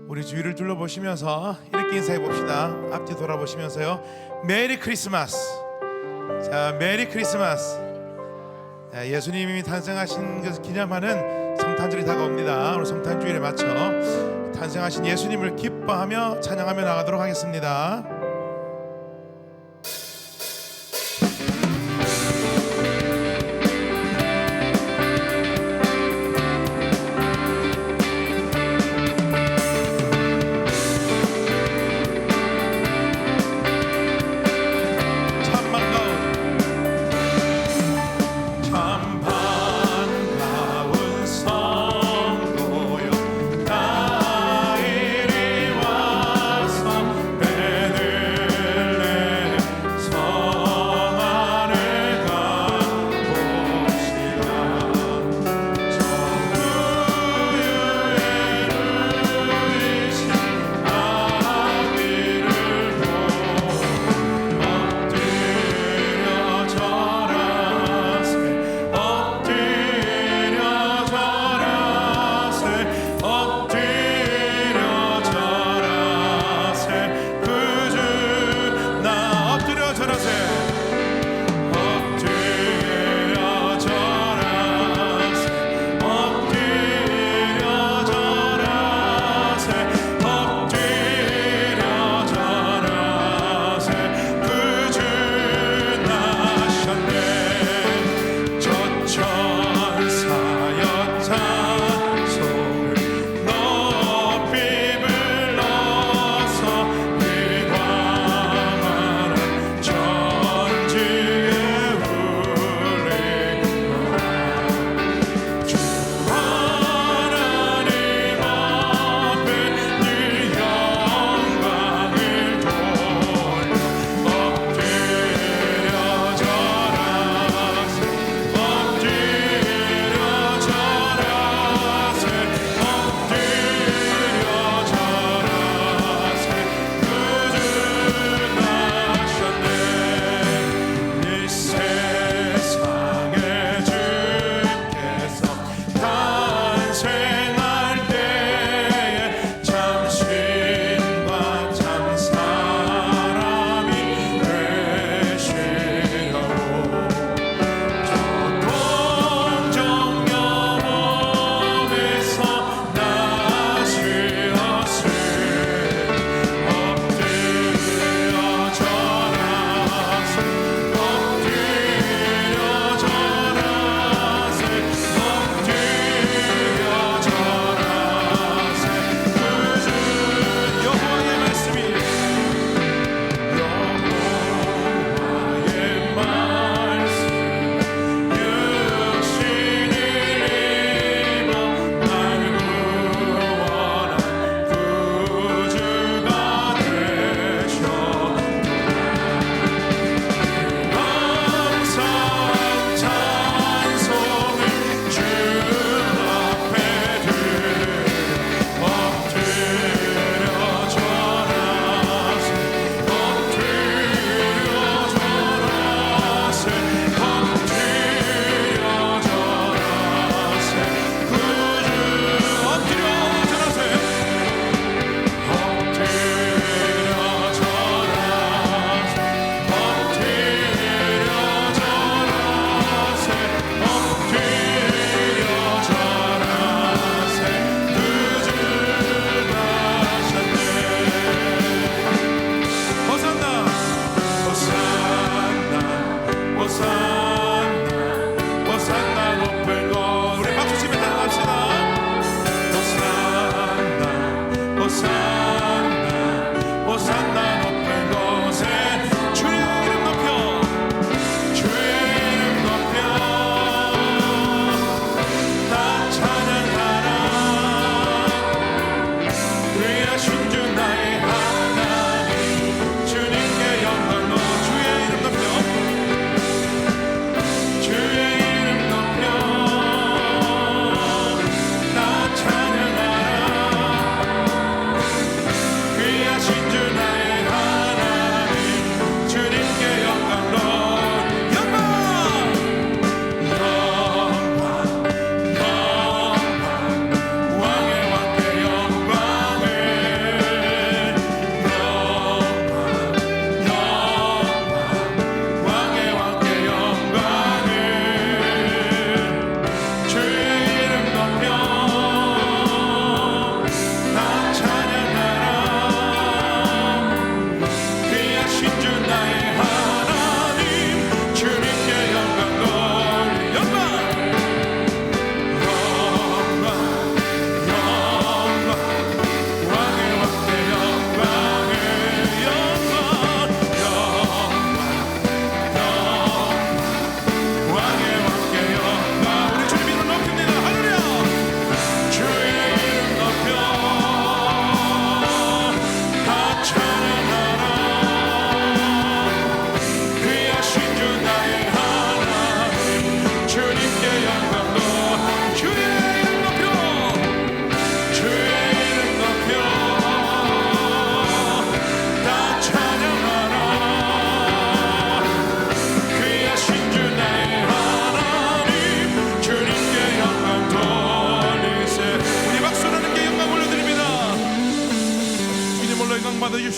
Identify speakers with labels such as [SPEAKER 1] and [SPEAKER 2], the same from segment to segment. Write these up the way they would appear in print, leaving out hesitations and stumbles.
[SPEAKER 1] 우리 주위를 둘러보시면서 이렇게 인사해 봅시다. 앞뒤 돌아보시면서요. 메리 크리스마스. 자, 메리 크리스마스. 자, 예수님이 탄생하신 것을 기념하는 성탄절이 다가옵니다. 오늘 성탄주일에 맞춰 탄생하신 예수님을 기뻐하며 찬양하며 나가도록 하겠습니다.
[SPEAKER 2] 나 이리 와서 베들레헴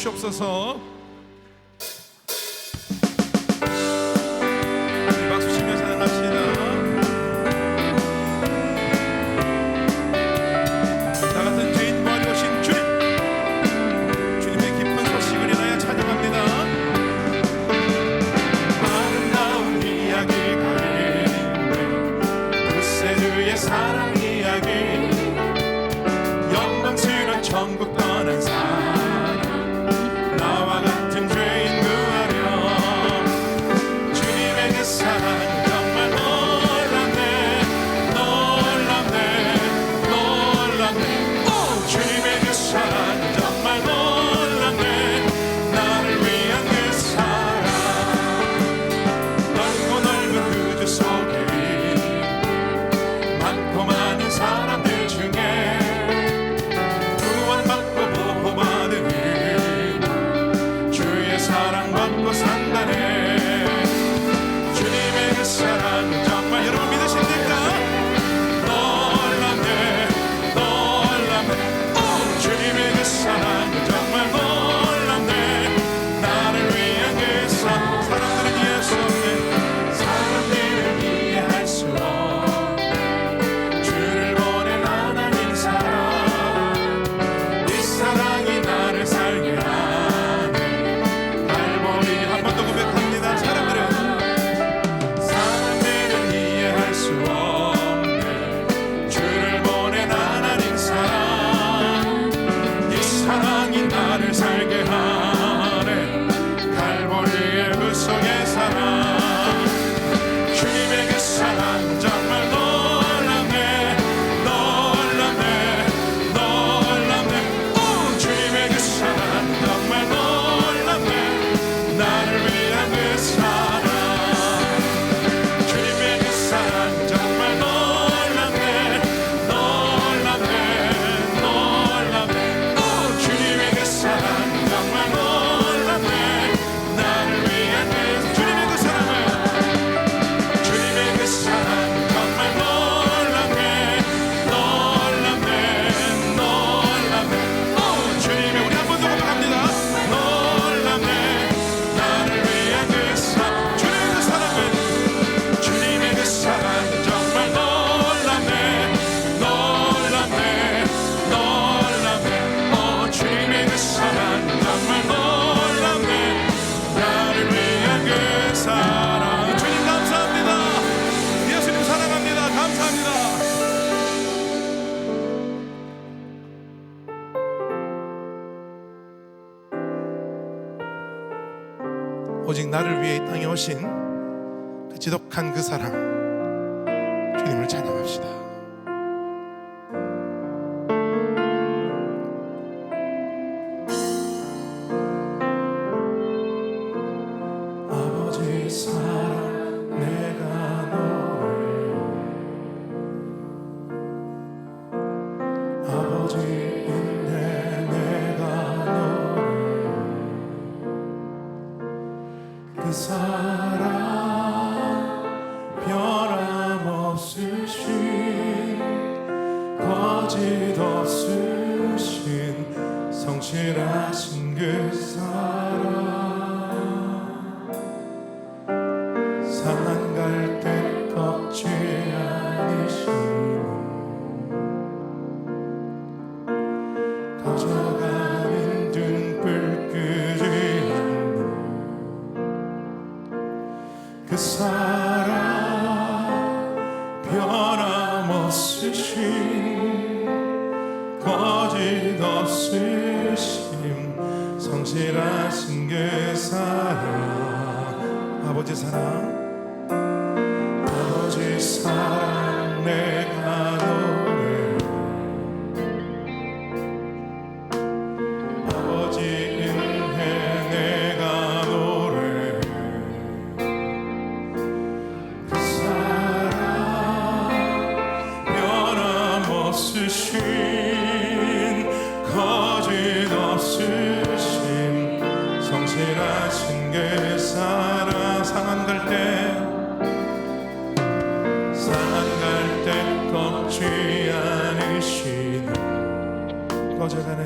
[SPEAKER 1] 주시옵소서. 박수 치며 찬양합시다. 나 같은 죄인 구하러 오신 주님, 주님의 기쁜 소식을 인하여 찬양합니다. 아름다운 이야기가 있네, 구세주의 사랑 이야기, 영광스러운 천국 떠난 사람, 나와 같은 죄인 구하려. 주님의 그 사랑 정말 놀랍네, 놀랍네, 놀랍네. 오! 주님의 그 사랑 정말 놀랍네, 나를 위한 그 사랑. 넓고 넓은 그 주 속에 많고 많은 사람들 중에 사랑받고 산다네. 주님의 그 사랑 정말 여러분 믿으십니까? 놀랍네, 놀랍네. 오! 주님의 그 사랑 정말 놀랍네, 나를 위한 그 사랑. 사람들은 이해할 수 없네, 사람들은 이해할 수 없네, 주를 보낸 하나님 사랑. 이 사랑이 나를 살게 하네. 사람들은 이해할 수 없네, 주를 보낸 하나님 사랑. 이 사랑이 나를 살게 하네, 갈보리의 그 속의 사랑. 주님의 그 사랑 정말 놀랍네, 놀랍네, 놀랍네. 오! 주님의 그 사랑 정말 놀랍네, 나를 위한 그 사랑. 주님의 그 사랑 정말 놀랍네, 놀랍네, 놀랍네. 오! 주님의 그 사랑 정말 놀랍네, 나를 위한 그 주님의 그 사랑을. 주님의 그 사랑 정말 놀랍네, 놀랍네, 놀랍네. 오! 주님의 우리 한 번 더 고백합니다. 놀랍네, 나를 위한 그 사랑. 주님의 그 사랑은, 주님의 그 사랑 정말 놀랍네, 놀랍네, 놀랍네. 오! 주님의 그 사랑 정말 놀랍네, 나를 위한 그 사랑. 주님 감사합니다. 예수님 사랑합니다. 감사합니다. 오직 나를 위해 이 땅에 오신 그 지독한 그 사랑, 주님을 찬양합시다. 아버지 사랑 내가 노래, 아버지 은혜 내가 노래, 그 사랑 변함없으신, 거짓 없으신, 성실하신 그 사랑. 상한 갈대 꺾지 않으시는, 거저가는 등불 끄지 않는 그 사랑. 변함없으신, 거짓 없으심, 성실하신 그 사랑. 아버지 사랑, 아버지 사랑 내가 노래, 아버지 은혜 내가 노래, 그 사랑 변함없으신, 거짓 없으신, 성실하신 그 사랑. 상한 갈대, 상한 갈대 꺾지 않으시는, 거저가는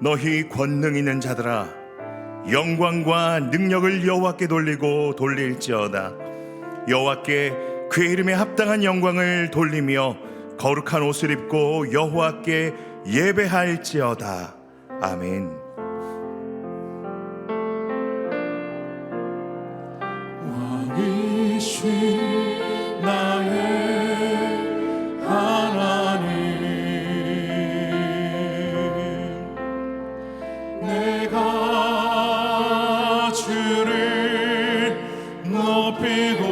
[SPEAKER 2] 너희 권능 있는 자들아, 영광과 능력을 여호와께 돌리고 돌릴지어다. 여호와께 그의 이름에 합당한 영광을 돌리며 거룩한 옷을 입고 여호와께 예배할지어다. 아멘.
[SPEAKER 1] 왕이신 나의 하나님, 내가 주를 높이고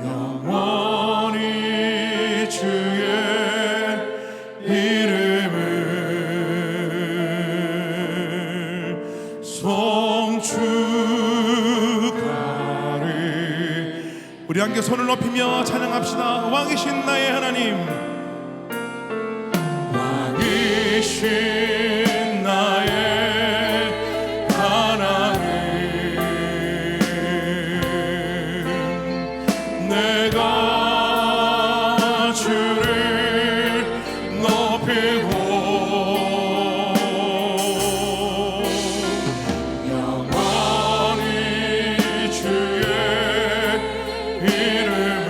[SPEAKER 1] 영원히 주의 이름을 송축하리. 우리 함께 손을 높이며 찬양합시다. 왕이신 나의 하나님, 왕이신 나의 하나님, 내가 주를 높이고 영원히 주의 이름을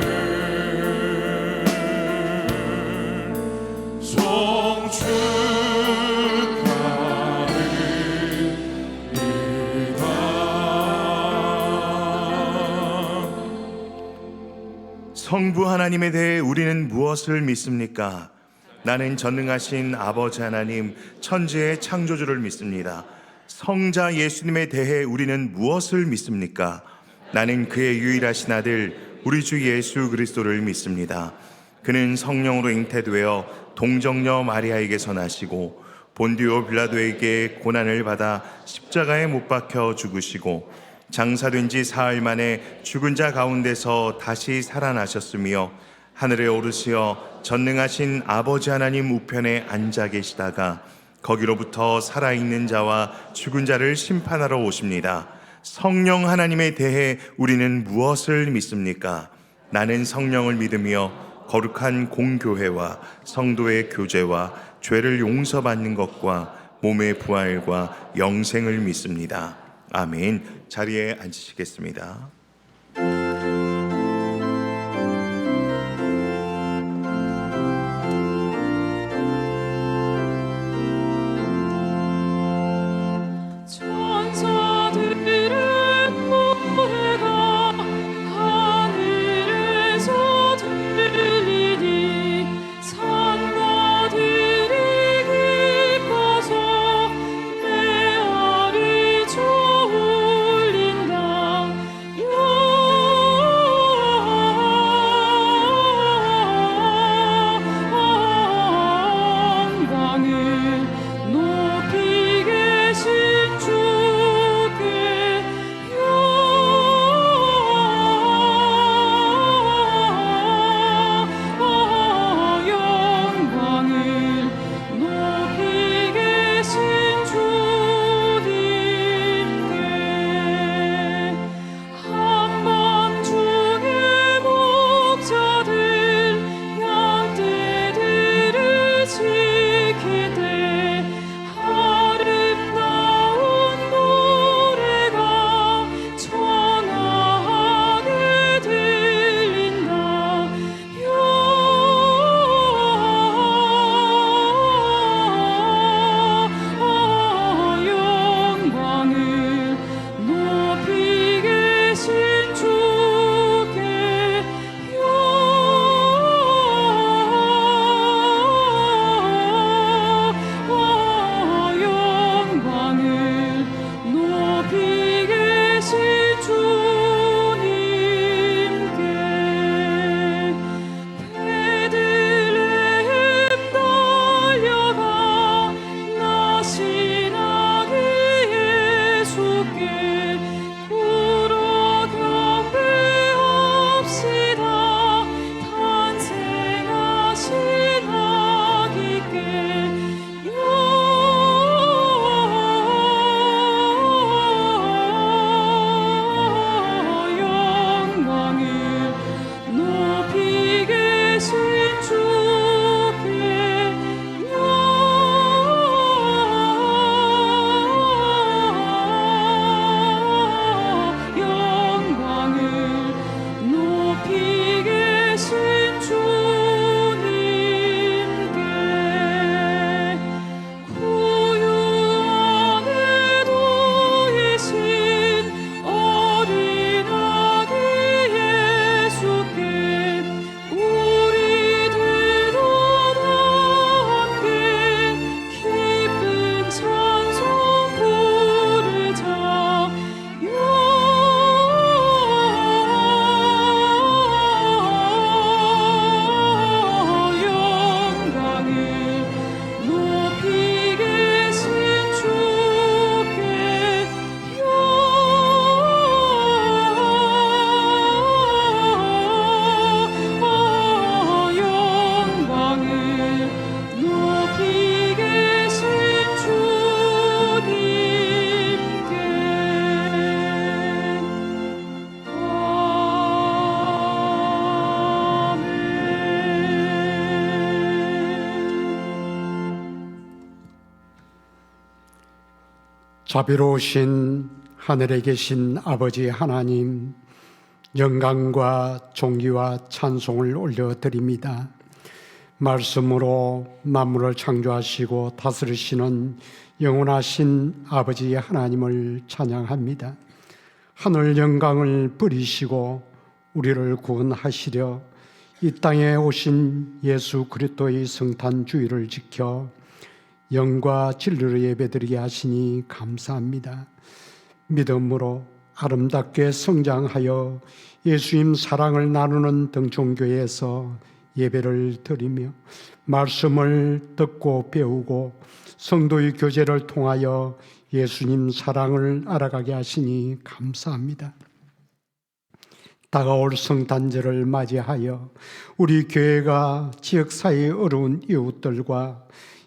[SPEAKER 2] 성부 하나님에 대해 우리는 무엇을 믿습니까? 나는 전능하신 아버지 하나님, 천지의 창조주를 믿습니다. 성자 예수님에 대해 우리는 무엇을 믿습니까? 나는 그의 유일하신 아들 우리 주 예수 그리스도를 믿습니다. 그는 성령으로 잉태되어 동정녀 마리아에게서 나시고 본디오 빌라도에게 고난을 받아 십자가에 못 박혀 죽으시고 장사된 지 사흘 만에 죽은 자 가운데서 다시 살아나셨으며 하늘에 오르시어 전능하신 아버지 하나님 우편에 앉아 계시다가 거기로부터 살아있는 자와 죽은 자를 심판하러 오십니다. 성령 하나님에 대해 우리는 무엇을 믿습니까? 나는 성령을 믿으며 거룩한 공교회와 성도의 교제와 죄를 용서받는 것과 몸의 부활과 영생을 믿습니다. 아멘. 자리에 앉으시겠습니다.
[SPEAKER 3] 내 자비로우신 하늘에 계신 아버지 하나님, 영광과 존귀와 찬송을 올려드립니다. 말씀으로 만물을 창조하시고 다스리시는 영원하신 아버지 하나님을 찬양합니다. 하늘 영광을 버리시고 우리를 구원하시려 이 땅에 오신 예수 그리스도의 성탄 주일을 지켜 영과 진리로 예배드리게 하시니 감사합니다. 믿음으로 아름답게 성장하여 예수님 사랑을 나누는 등촌교회에서 예배를 드리며 말씀을 듣고 배우고 성도의 교제를 통하여 예수님 사랑을 알아가게 하시니 감사합니다. 다가올 성탄절을 맞이하여 우리 교회가 지역사회의 어려운 이웃들과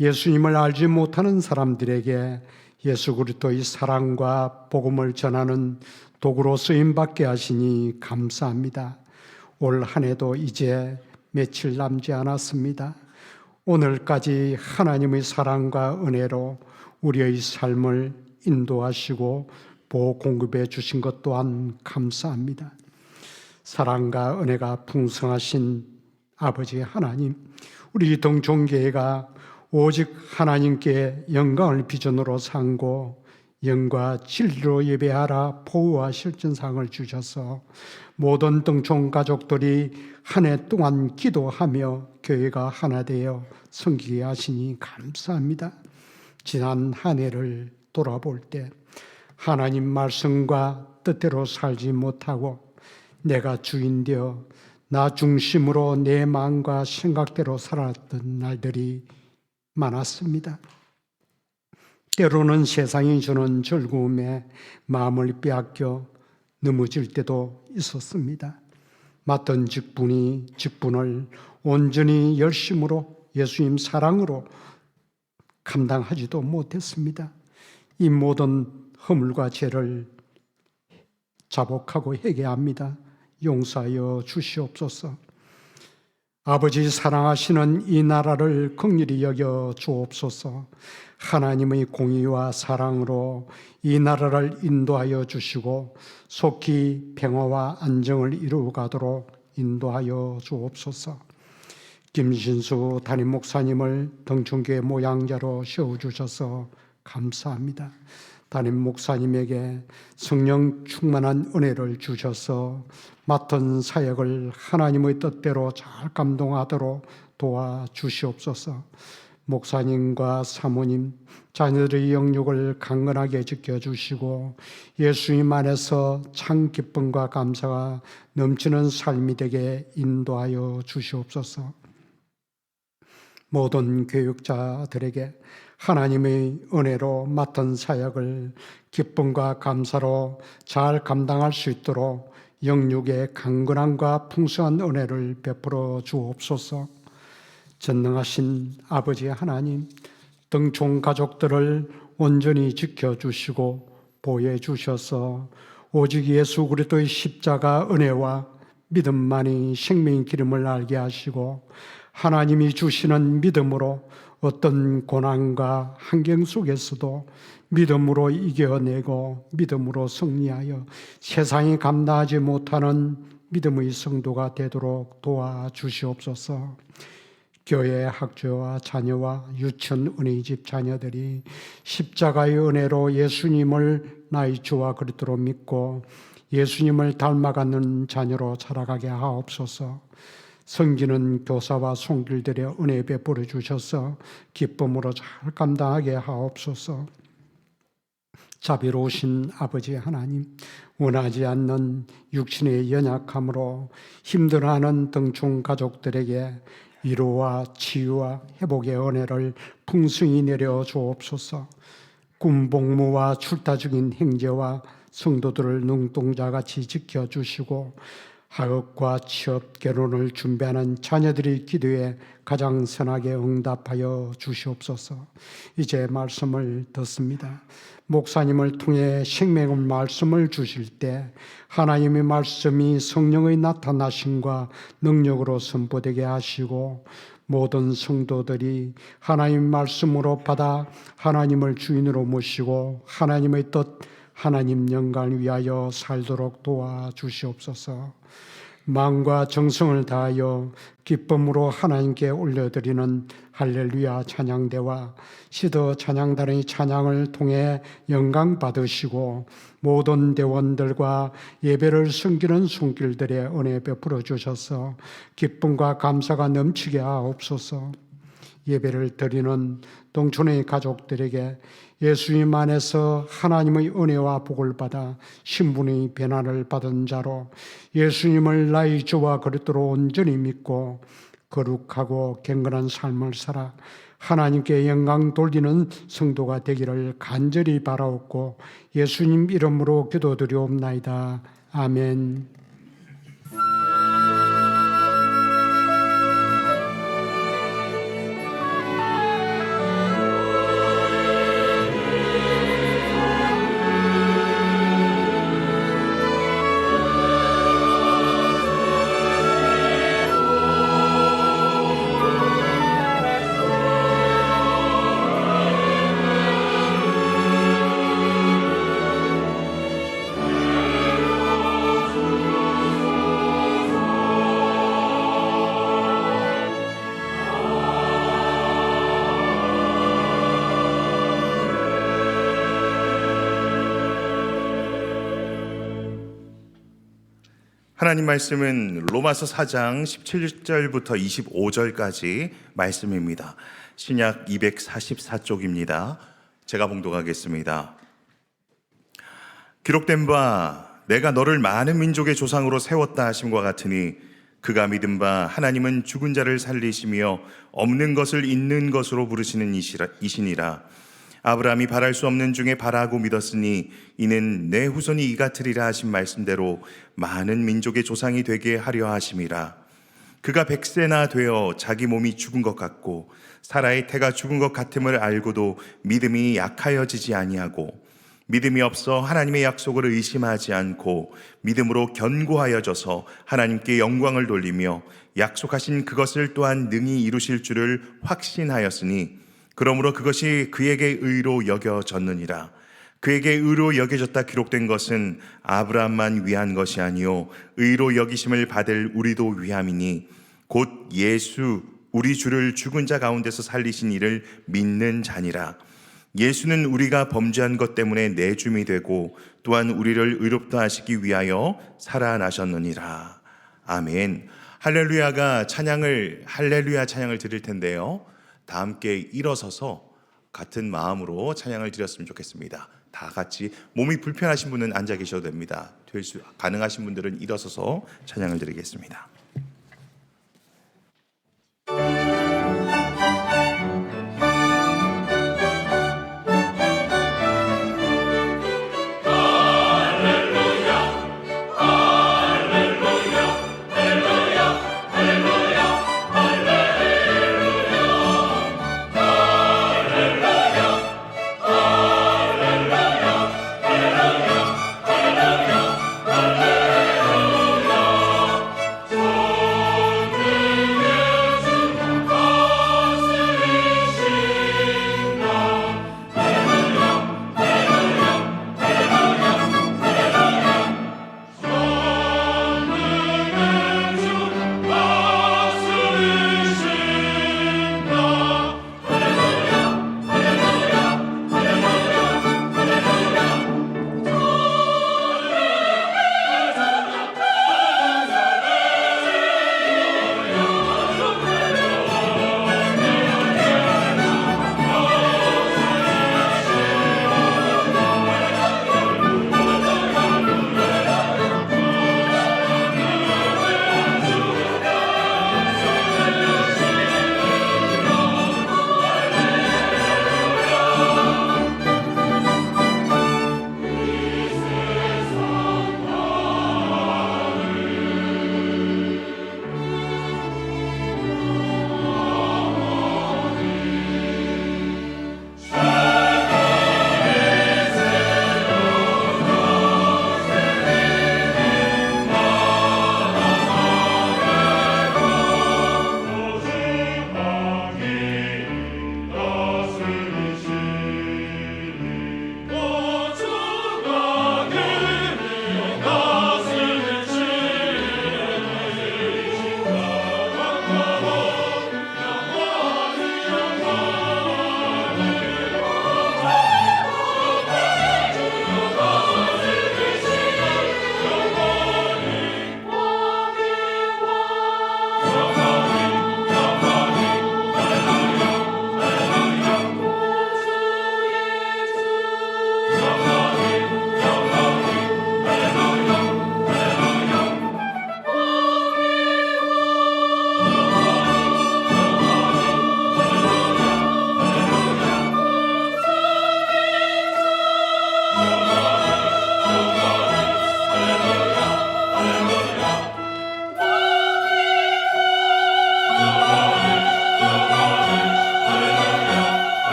[SPEAKER 3] 예수님을 알지 못하는 사람들에게 예수 그리스도의 사랑과 복음을 전하는 도구로 쓰임받게 하시니 감사합니다. 올 한 해도 이제 며칠 남지 않았습니다. 오늘까지 하나님의 사랑과 은혜로 우리의 삶을 인도하시고 보호 공급해 주신 것 또한 감사합니다. 사랑과 은혜가 풍성하신 아버지 하나님, 우리 동종교회가 오직 하나님께 영광을 비전으로 삼고 영과 진리로 예배하라 포부와 실천상을 주셔서 모든 등촌 가족들이 한 해 동안 기도하며 교회가 하나 되어 섬기게 하시니 감사합니다. 지난 한 해를 돌아볼 때 하나님 말씀과 뜻대로 살지 못하고 내가 주인 되어 나 중심으로 내 마음과 생각대로 살았던 날들이 많았습니다. 때로는 세상이 주는 즐거움에 마음을 빼앗겨 넘어질 때도 있었습니다. 맡은 직분을 온전히 열심으로 예수님 사랑으로 감당하지도 못했습니다. 이 모든 허물과 죄를 자복하고 회개합니다. 용서하여 주시옵소서. 아버지 사랑하시는 이 나라를 긍휼히 여겨 주옵소서. 하나님의 공의와 사랑으로 이 나라를 인도하여 주시고 속히 평화와 안정을 이루어가도록 인도하여 주옵소서. 김신수 담임 목사님을 등촌교회 모양자로 세워주셔서 감사합니다. 담임 목사님에게 성령 충만한 은혜를 주셔서 맡은 사역을 하나님의 뜻대로 잘 감동하도록 도와주시옵소서. 목사님과 사모님, 자녀들의 영육을 강건하게 지켜주시고 예수님 안에서 참 기쁨과 감사가 넘치는 삶이 되게 인도하여 주시옵소서. 모든 교육자들에게 하나님의 은혜로 맡은 사역을 기쁨과 감사로 잘 감당할 수 있도록 영육의 강건함과 풍성한 은혜를 베풀어 주옵소서. 전능하신 아버지 하나님, 등촌 가족들을 온전히 지켜주시고 보호해 주셔서 오직 예수 그리스도의 십자가 은혜와 믿음만이 생명의 기름을 알게 하시고 하나님이 주시는 믿음으로 어떤 고난과 환경 속에서도 믿음으로 이겨내고 믿음으로 승리하여 세상이 감당하지 못하는 믿음의 성도가 되도록 도와주시옵소서. 교회 학교와 자녀와 유치원 은혜집 자녀들이 십자가의 은혜로 예수님을 나의 주와 그리스도로 믿고 예수님을 닮아가는 자녀로 자라가게 하옵소서. 섬기는 교사와 손길들의 은혜 베풀어 주셔서 기쁨으로 잘 감당하게 하옵소서. 자비로우신 아버지 하나님, 원하지 않는 육신의 연약함으로 힘들어하는 등촌 가족들에게 위로와 치유와 회복의 은혜를 풍성히 내려 주옵소서. 군복무와 출타 중인 형제와 성도들을 눈동자같이 지켜주시고 학업과 취업, 결혼을 준비하는 자녀들의 기도에 가장 선하게 응답하여 주시옵소서. 이제 말씀을 듣습니다. 목사님을 통해 생명의 말씀을 주실 때 하나님의 말씀이 성령의 나타나심과 능력으로 선포되게 하시고 모든 성도들이 하나님 말씀으로 받아 하나님을 주인으로 모시고 하나님의 뜻, 하나님 영광을 위하여 살도록 도와주시옵소서. 마음과 정성을 다하여 기쁨으로 하나님께 올려드리는 할렐루야 찬양대와 시더 찬양단의 찬양을 통해 영광 받으시고 모든 대원들과 예배를 섬기는 손길들의 은혜 베풀어 주셔서 기쁨과 감사가 넘치게 하옵소서. 예배를 드리는 동촌의 가족들에게 예수님 안에서 하나님의 은혜와 복을 받아 신분의 변화를 받은 자로 예수님을 나의 주와 그리스도로 온전히 믿고 거룩하고 경건한 삶을 살아 하나님께 영광 돌리는 성도가 되기를 간절히 바라옵고 예수님 이름으로 기도드리옵나이다. 아멘.
[SPEAKER 2] 하나님 말씀은 로마서 4장 17절부터 25절까지 말씀입니다. 신약 244쪽입니다. 제가 봉독하겠습니다. 기록된 바 내가 너를 많은 민족의 조상으로 세웠다 하심과 같으니 그가 믿은 바 하나님은 죽은 자를 살리시며 없는 것을 있는 것으로 부르시는 이시니라. 아브라함이 바랄 수 없는 중에 바라고 믿었으니 이는 내 후손이 이 같으리라 하신 말씀대로 많은 민족의 조상이 되게 하려 하심이라. 그가 100세나 되어 자기 몸이 죽은 것 같고 사라의 태가 죽은 것 같음을 알고도 믿음이 약하여지지 아니하고 믿음이 없어 하나님의 약속을 의심하지 않고 믿음으로 견고하여져서 하나님께 영광을 돌리며 약속하신 그것을 또한 능히 이루실 줄을 확신하였으니 그러므로 그것이 그에게 의로 여겨졌느니라. 그에게 의로 여겨졌다 기록된 것은 아브라함만 위한 것이 아니요 의로 여기심을 받을 우리도 위함이니 곧 예수 우리 주를 죽은 자 가운데서 살리신 이를 믿는 자니라. 예수는 우리가 범죄한 것 때문에 내줌이 되고 또한 우리를 의롭다 하시기 위하여 살아나셨느니라. 아멘. 할렐루야 찬양을 드릴 텐데요, 다 함께 일어서서 같은 마음으로 찬양을 드렸으면 좋겠습니다. 다 같이 몸이 불편하신 분은 앉아 계셔도 됩니다. 가능하신 분들은 일어서서 찬양을 드리겠습니다.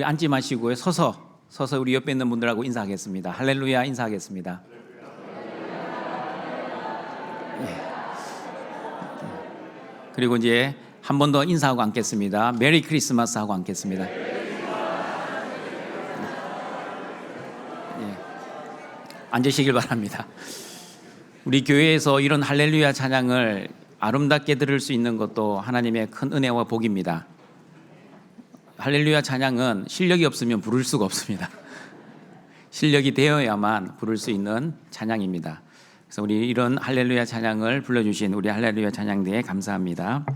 [SPEAKER 4] 앉지 마시고요. 서서 우리 옆에 있는 분들하고 인사하겠습니다. 할렐루야 인사하겠습니다. 그리고 이제 한 번 더 인사하고 앉겠습니다. 메리 크리스마스 하고 앉겠습니다. 앉으시길 바랍니다. 우리 교회에서 이런 할렐루야 찬양을 아름답게 들을 수 있는 것도 하나님의 큰 은혜와 복입니다. 할렐루야 찬양은 실력이 없으면 부를 수가 없습니다. 실력이 되어야만 부를 수 있는 찬양입니다. 그래서 우리 이런 할렐루야 찬양을 불러주신 우리 할렐루야 찬양대에 감사합니다.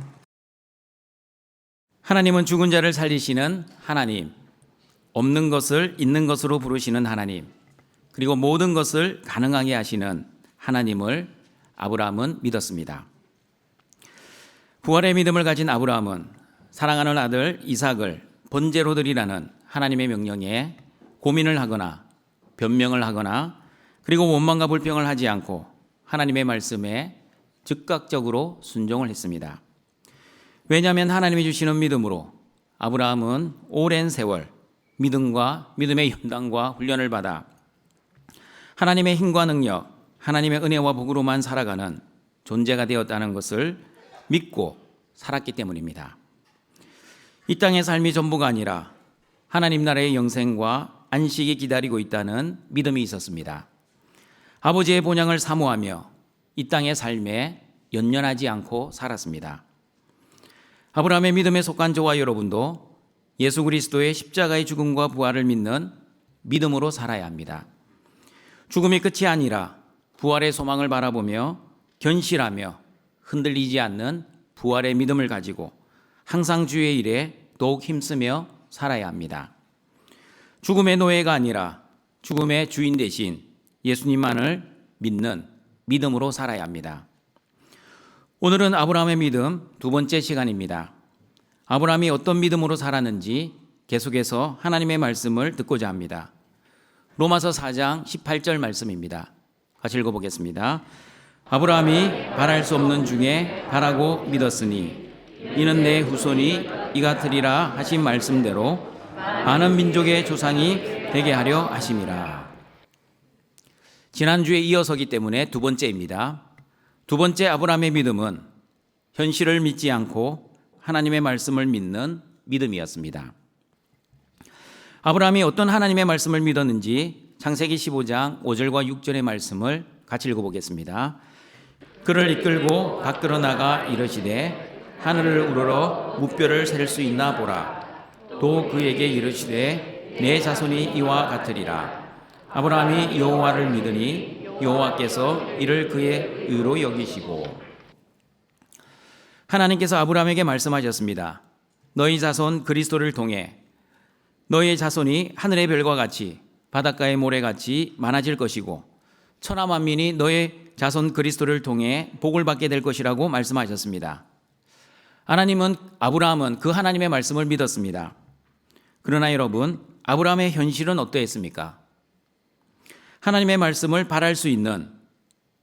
[SPEAKER 4] 하나님은 죽은 자를 살리시는 하나님, 없는 것을 있는 것으로 부르시는 하나님, 그리고 모든 것을 가능하게 하시는 하나님을 아브라함은 믿었습니다. 부활의 믿음을 가진 아브라함은 사랑하는 아들 이삭을 번제로 드리라는 하나님의 명령에 고민을 하거나 변명을 하거나 그리고 원망과 불평을 하지 않고 하나님의 말씀에 즉각적으로 순종을 했습니다. 왜냐하면 하나님이 주시는 믿음으로 아브라함은 오랜 세월 믿음과 믿음의 연단과 훈련을 받아 하나님의 힘과 능력, 하나님의 은혜와 복으로만 살아가는 존재가 되었다는 것을 믿고 살았기 때문입니다. 이 땅의 삶이 전부가 아니라 하나님 나라의 영생과 안식이 기다리고 있다는 믿음이 있었습니다. 아버지의 본향을 사모하며 이 땅의 삶에 연연하지 않고 살았습니다. 아브라함의 믿음에 속한 저와 여러분도 예수 그리스도의 십자가의 죽음과 부활을 믿는 믿음으로 살아야 합니다. 죽음이 끝이 아니라 부활의 소망을 바라보며 견실하며 흔들리지 않는 부활의 믿음을 가지고 항상 주의 일에 더욱 힘쓰며 살아야 합니다. 죽음의 노예가 아니라 죽음의 주인 대신 예수님만을 믿는 믿음으로 살아야 합니다. 오늘은 아브라함의 믿음 두 번째 시간입니다. 아브라함이 어떤 믿음으로 살았는지 계속해서 하나님의 말씀을 듣고자 합니다. 로마서 4장 18절 말씀입니다. 같이 읽어보겠습니다. 아브라함이 바랄 수 없는 중에 바라고 믿었으니 이는 내 후손이 이같으리라 하신 말씀대로 많은 민족의 조상이 되게 하려 하심이라. 지난주에 이어서기 때문에 두 번째입니다. 두 번째 아브라함의 믿음은 현실을 믿지 않고 하나님의 말씀을 믿는 믿음이었습니다. 아브라함이 어떤 하나님의 말씀을 믿었는지 창세기 15장 5절과 6절의 말씀을 같이 읽어보겠습니다. 그를 이끌고 밖으로 나가 이르시되 하늘을 우러러 무뼈를 셀 수 있나 보라. 또 그에게 이르시되 내 자손이 이와 같으리라. 아브라함이 여호와를 믿으니 여호와께서 이를 그의 의로 여기시고. 하나님께서 아브라함에게 말씀하셨습니다. 너희 자손 그리스도를 통해 너희의 자손이 하늘의 별과 같이 바닷가의 모래같이 많아질 것이고 천하 만민이 너의 자손 그리스도를 통해 복을 받게 될 것이라고 말씀하셨습니다. 아브라함은 그 하나님의 말씀을 믿었습니다. 그러나 여러분, 아브라함의 현실은 어떠했습니까? 하나님의 말씀을 바랄 수 있는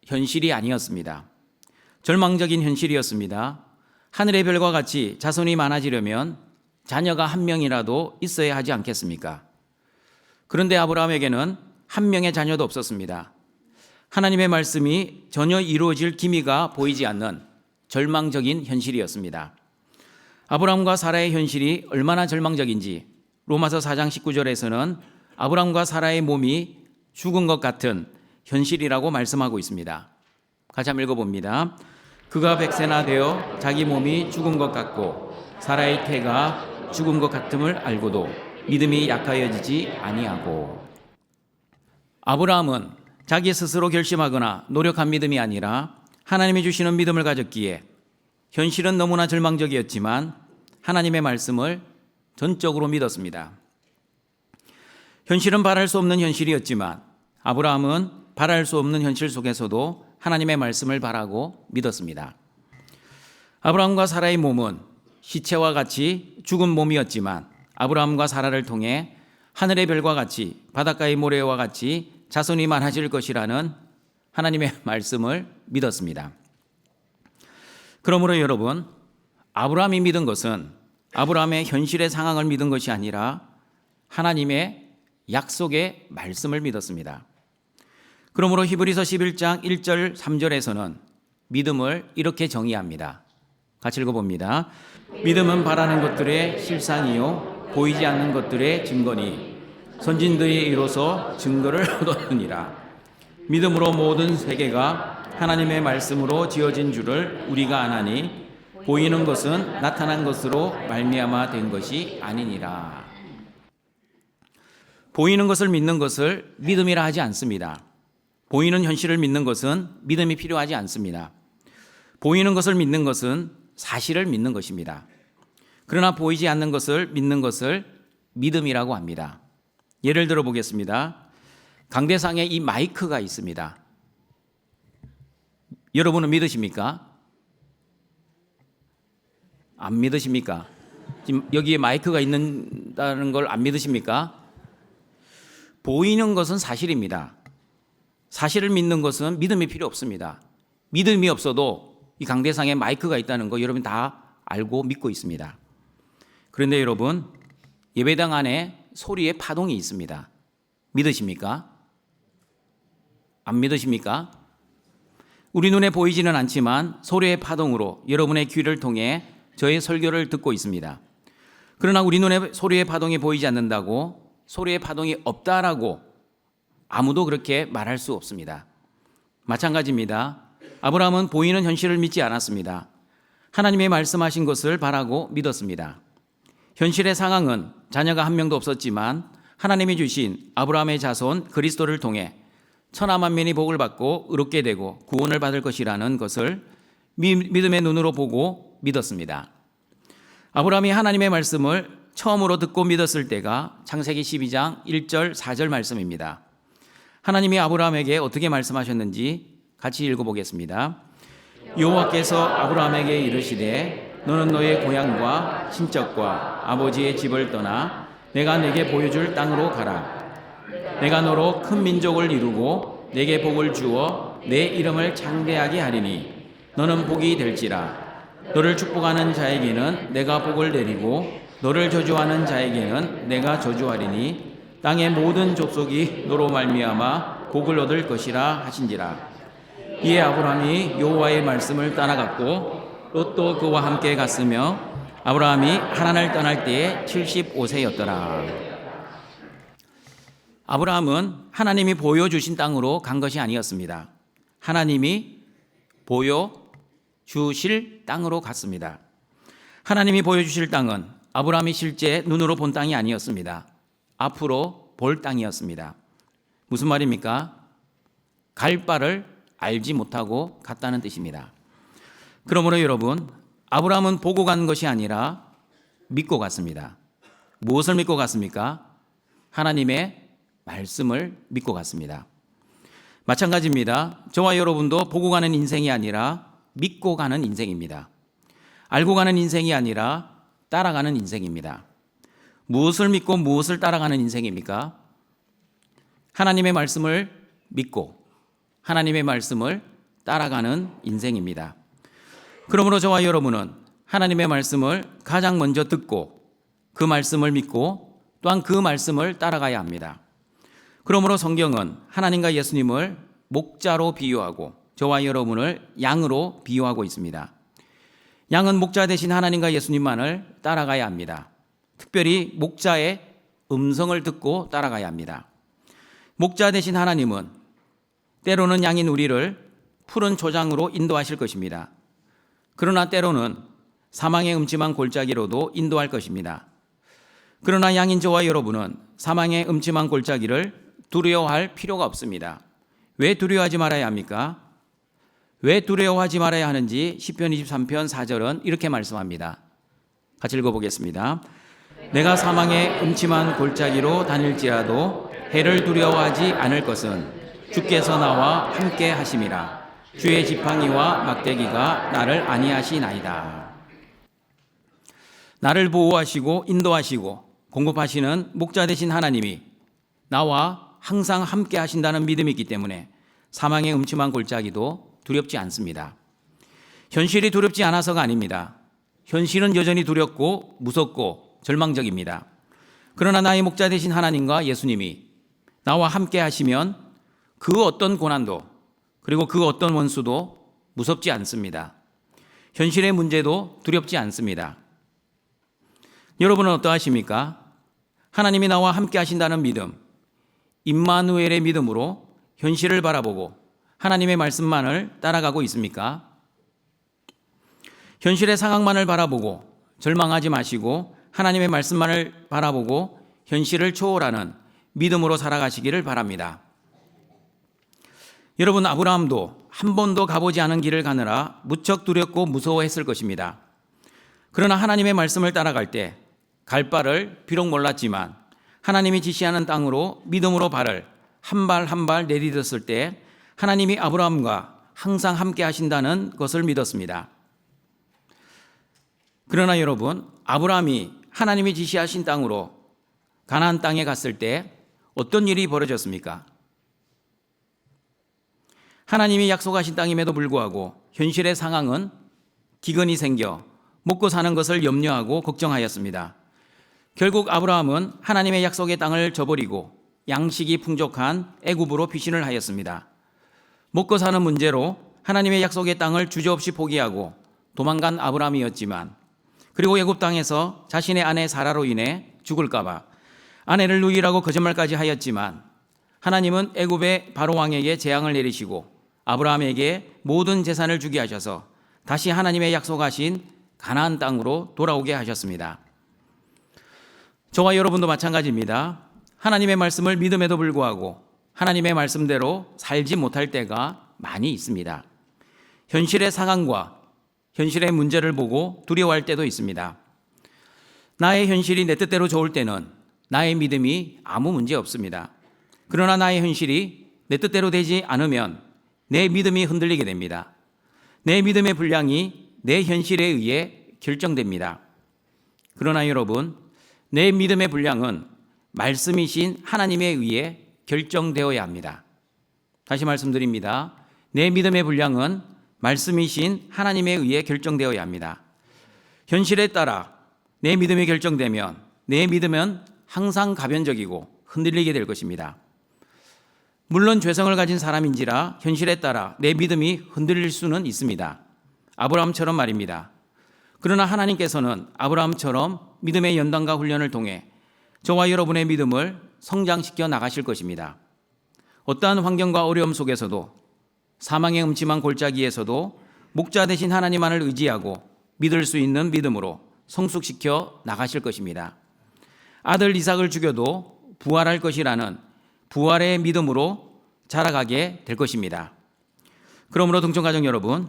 [SPEAKER 4] 현실이 아니었습니다. 절망적인 현실이었습니다. 하늘의 별과 같이 자손이 많아지려면 자녀가 한 명이라도 있어야 하지 않겠습니까? 그런데 아브라함에게는 한 명의 자녀도 없었습니다. 하나님의 말씀이 전혀 이루어질 기미가 보이지 않는 절망적인 현실이었습니다. 아브라함과 사라의 현실이 얼마나 절망적인지 로마서 4장 19절에서는 아브라함과 사라의 몸이 죽은 것 같은 현실이라고 말씀하고 있습니다. 같이 한번 읽어봅니다. 그가 100세나 되어 자기 몸이 죽은 것 같고 사라의 태가 죽은 것 같음을 알고도 믿음이 약하여지지 아니하고. 아브라함은 자기 스스로 결심하거나 노력한 믿음이 아니라 하나님이 주시는 믿음을 가졌기에 현실은 너무나 절망적이었지만 하나님의 말씀을 전적으로 믿었습니다. 현실은 바랄 수 없는 현실이었지만 아브라함은 바랄 수 없는 현실 속에서도 하나님의 말씀을 바라고 믿었습니다. 아브라함과 사라의 몸은 시체와 같이 죽은 몸이었지만 아브라함과 사라를 통해 하늘의 별과 같이 바닷가의 모래와 같이 자손이 많아질 것이라는 하나님의 말씀을 믿었습니다. 그러므로 여러분, 아브라함이 믿은 것은 아브라함의 현실의 상황을 믿은 것이 아니라 하나님의 약속의 말씀을 믿었습니다. 그러므로 히브리서 11장 1절 3절에서는 믿음을 이렇게 정의합니다. 같이 읽어봅니다. 믿음은 바라는 것들의 실상이요 보이지 않는 것들의 증거니 선진들이 이로써 증거를 얻었느니라. 믿음으로 모든 세계가 하나님의 말씀으로 지어진 줄을 우리가 아나니 보이는 것은 나타난 것으로 말미암아 된 것이 아니니라. 보이는 것을 믿는 것을 믿음이라 하지 않습니다. 보이는 현실을 믿는 것은 믿음이 필요하지 않습니다. 보이는 것을 믿는 것은 사실을 믿는 것입니다. 그러나 보이지 않는 것을 믿는 것을 믿음이라고 합니다. 예를 들어 보겠습니다. 강대상에 이 마이크가 있습니다. 여러분은 믿으십니까? 안 믿으십니까? 지금 여기에 마이크가 있다는 걸 안 믿으십니까? 보이는 것은 사실입니다. 사실을 믿는 것은 믿음이 필요 없습니다. 믿음이 없어도 이 강대상에 마이크가 있다는 거 여러분 다 알고 믿고 있습니다. 그런데 여러분, 예배당 안에 소리의 파동이 있습니다. 믿으십니까? 안 믿으십니까? 우리 눈에 보이지는 않지만 소리의 파동으로 여러분의 귀를 통해 저의 설교를 듣고 있습니다. 그러나 우리 눈에 소리의 파동이 보이지 않는다고 소리의 파동이 없다라고 아무도 그렇게 말할 수 없습니다. 마찬가지입니다. 아브라함은 보이는 현실을 믿지 않았습니다. 하나님의 말씀하신 것을 바라고 믿었습니다. 현실의 상황은 자녀가 한 명도 없었지만 하나님이 주신 아브라함의 자손 그리스도를 통해 천하 만민이 복을 받고 의롭게 되고 구원을 받을 것이라는 것을 믿음의 눈으로 보고 믿었습니다. 아브라함이 하나님의 말씀을 처음으로 듣고 믿었을 때가 창세기 12장 1절 4절 말씀입니다. 하나님이 아브라함에게 어떻게 말씀하셨는지 같이 읽어보겠습니다. 여호와께서 아브라함에게 이르시되 너는 너의 고향과 친척과 아버지의 집을 떠나 내가 내게 보여줄 땅으로 가라. 내가 너로 큰 민족을 이루고 내게 복을 주어 내 이름을 창대하게 하리니 너는 복이 될지라. 너를 축복하는 자에게는 내가 복을 내리고 너를 저주하는 자에게는 내가 저주하리니 땅의 모든 족속이 너로 말미암아 복을 얻을 것이라 하신지라. 이에 아브라함이 여호와의 말씀을 따라갔고 롯도 그와 함께 갔으며 아브라함이 하란을 떠날 때에 75세였더라. 아브라함은 하나님이 보여주신 땅으로 간 것이 아니었습니다. 하나님이 보여주실 땅으로 갔습니다. 하나님이 보여주실 땅은 아브라함이 실제 눈으로 본 땅이 아니었습니다. 앞으로 볼 땅이었습니다. 무슨 말입니까? 갈 바를 알지 못하고 갔다는 뜻입니다. 그러므로 여러분, 아브라함은 보고 간 것이 아니라 믿고 갔습니다. 무엇을 믿고 갔습니까? 하나님의 말씀을 믿고 갔습니다. 마찬가지입니다. 저와 여러분도 보고 가는 인생이 아니라 믿고 가는 인생입니다. 알고 가는 인생이 아니라 따라가는 인생입니다. 무엇을 믿고 무엇을 따라가는 인생입니까? 하나님의 말씀을 믿고 하나님의 말씀을 따라가는 인생입니다. 그러므로 저와 여러분은 하나님의 말씀을 가장 먼저 듣고 그 말씀을 믿고 또한 그 말씀을 따라가야 합니다. 그러므로 성경은 하나님과 예수님을 목자로 비유하고 저와 여러분을 양으로 비유하고 있습니다. 양은 목자 대신 하나님과 예수님만을 따라가야 합니다. 특별히 목자의 음성을 듣고 따라가야 합니다. 목자 대신 하나님은 때로는 양인 우리를 푸른 초장으로 인도하실 것입니다. 그러나 때로는 사망의 음침한 골짜기로도 인도할 것입니다. 그러나 양인 저와 여러분은 사망의 음침한 골짜기를 두려워할 필요가 없습니다. 왜 두려워하지 말아야 합니까? 왜 두려워하지 말아야 하는지 시편 23편 4절은 이렇게 말씀합니다. 같이 읽어보겠습니다. 내가 사망의 음침한 골짜기로 다닐지라도 해를 두려워하지 않을 것은 주께서 나와 함께 하심이라. 주의 지팡이와 막대기가 나를 안위하시나이다. 나를 보호하시고 인도하시고 공급하시는 목자 되신 하나님이 나와 항상 함께 하신다는 믿음이 있기 때문에 사망의 음침한 골짜기도 두렵지 않습니다. 현실이 두렵지 않아서가 아닙니다. 현실은 여전히 두렵고 무섭고 절망적입니다. 그러나 나의 목자 되신 하나님과 예수님이 나와 함께 하시면 그 어떤 고난도 그리고 그 어떤 원수도 무섭지 않습니다. 현실의 문제도 두렵지 않습니다. 여러분은 어떠하십니까? 하나님이 나와 함께 하신다는 믿음, 임마누엘의 믿음으로 현실을 바라보고 하나님의 말씀만을 따라가고 있습니까? 현실의 상황만을 바라보고 절망하지 마시고 하나님의 말씀만을 바라보고 현실을 초월하는 믿음으로 살아가시기를 바랍니다. 여러분, 아브라함도 한 번도 가보지 않은 길을 가느라 무척 두렵고 무서워했을 것입니다. 그러나 하나님의 말씀을 따라갈 때 갈 바를 비록 몰랐지만 하나님이 지시하는 땅으로 믿음으로 발을 한 발 한 발 내디뎠을 때 하나님이 아브라함과 항상 함께 하신다는 것을 믿었습니다. 그러나 여러분, 아브라함이 하나님이 지시하신 땅으로 가나안 땅에 갔을 때 어떤 일이 벌어졌습니까? 하나님이 약속하신 땅임에도 불구하고 현실의 상황은 기근이 생겨 먹고 사는 것을 염려하고 걱정하였습니다. 결국 아브라함은 하나님의 약속의 땅을 저버리고 양식이 풍족한 애굽으로 피신을 하였습니다. 먹고 사는 문제로 하나님의 약속의 땅을 주저없이 포기하고 도망간 아브라함이었지만, 그리고 애굽 땅에서 자신의 아내 사라로 인해 죽을까 봐 아내를 누이라고 거짓말까지 하였지만, 하나님은 애굽의 바로 왕에게 재앙을 내리시고 아브라함에게 모든 재산을 주게 하셔서 다시 하나님의 약속하신 가나안 땅으로 돌아오게 하셨습니다. 저와 여러분도 마찬가지입니다. 하나님의 말씀을 믿음에도 불구하고 하나님의 말씀대로 살지 못할 때가 많이 있습니다. 현실의 상황과 현실의 문제를 보고 두려워할 때도 있습니다. 나의 현실이 내 뜻대로 좋을 때는 나의 믿음이 아무 문제 없습니다. 그러나 나의 현실이 내 뜻대로 되지 않으면 내 믿음이 흔들리게 됩니다. 내 믿음의 분량이 내 현실에 의해 결정됩니다. 그러나 여러분, 내 믿음의 분량은 말씀이신 하나님에 의해 결정되어야 합니다. 다시 말씀드립니다. 내 믿음의 분량은 말씀이신 하나님에 의해 결정되어야 합니다. 현실에 따라 내 믿음이 결정되면 내 믿음은 항상 가변적이고 흔들리게 될 것입니다. 물론 죄성을 가진 사람인지라 현실에 따라 내 믿음이 흔들릴 수는 있습니다. 아브라함처럼 말입니다. 그러나 하나님께서는 아브라함처럼 믿음의 연단과 훈련을 통해 저와 여러분의 믿음을 성장시켜 나가실 것입니다. 어떠한 환경과 어려움 속에서도, 사망의 음침한 골짜기에서도 목자 되신 하나님만을 의지하고 믿을 수 있는 믿음으로 성숙시켜 나가실 것입니다. 아들 이삭을 죽여도 부활할 것이라는 부활의 믿음으로 자라가게 될 것입니다. 그러므로 동청가족 여러분,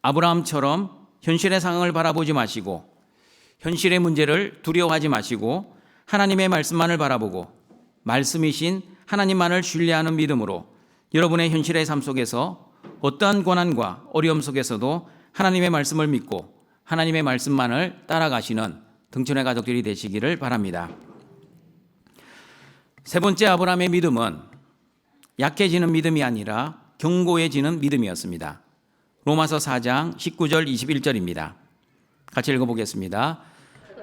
[SPEAKER 4] 아브라함처럼 현실의 상황을 바라보지 마시고 현실의 문제를 두려워하지 마시고 하나님의 말씀만을 바라보고 말씀이신 하나님만을 신뢰하는 믿음으로 여러분의 현실의 삶 속에서 어떠한 고난과 어려움 속에서도 하나님의 말씀을 믿고 하나님의 말씀만을 따라가시는 등촌의 가족들이 되시기를 바랍니다. 세 번째, 아브라함의 믿음은 약해지는 믿음이 아니라 견고해지는 믿음이었습니다. 로마서 4장 19절 21절입니다. 같이 읽어보겠습니다.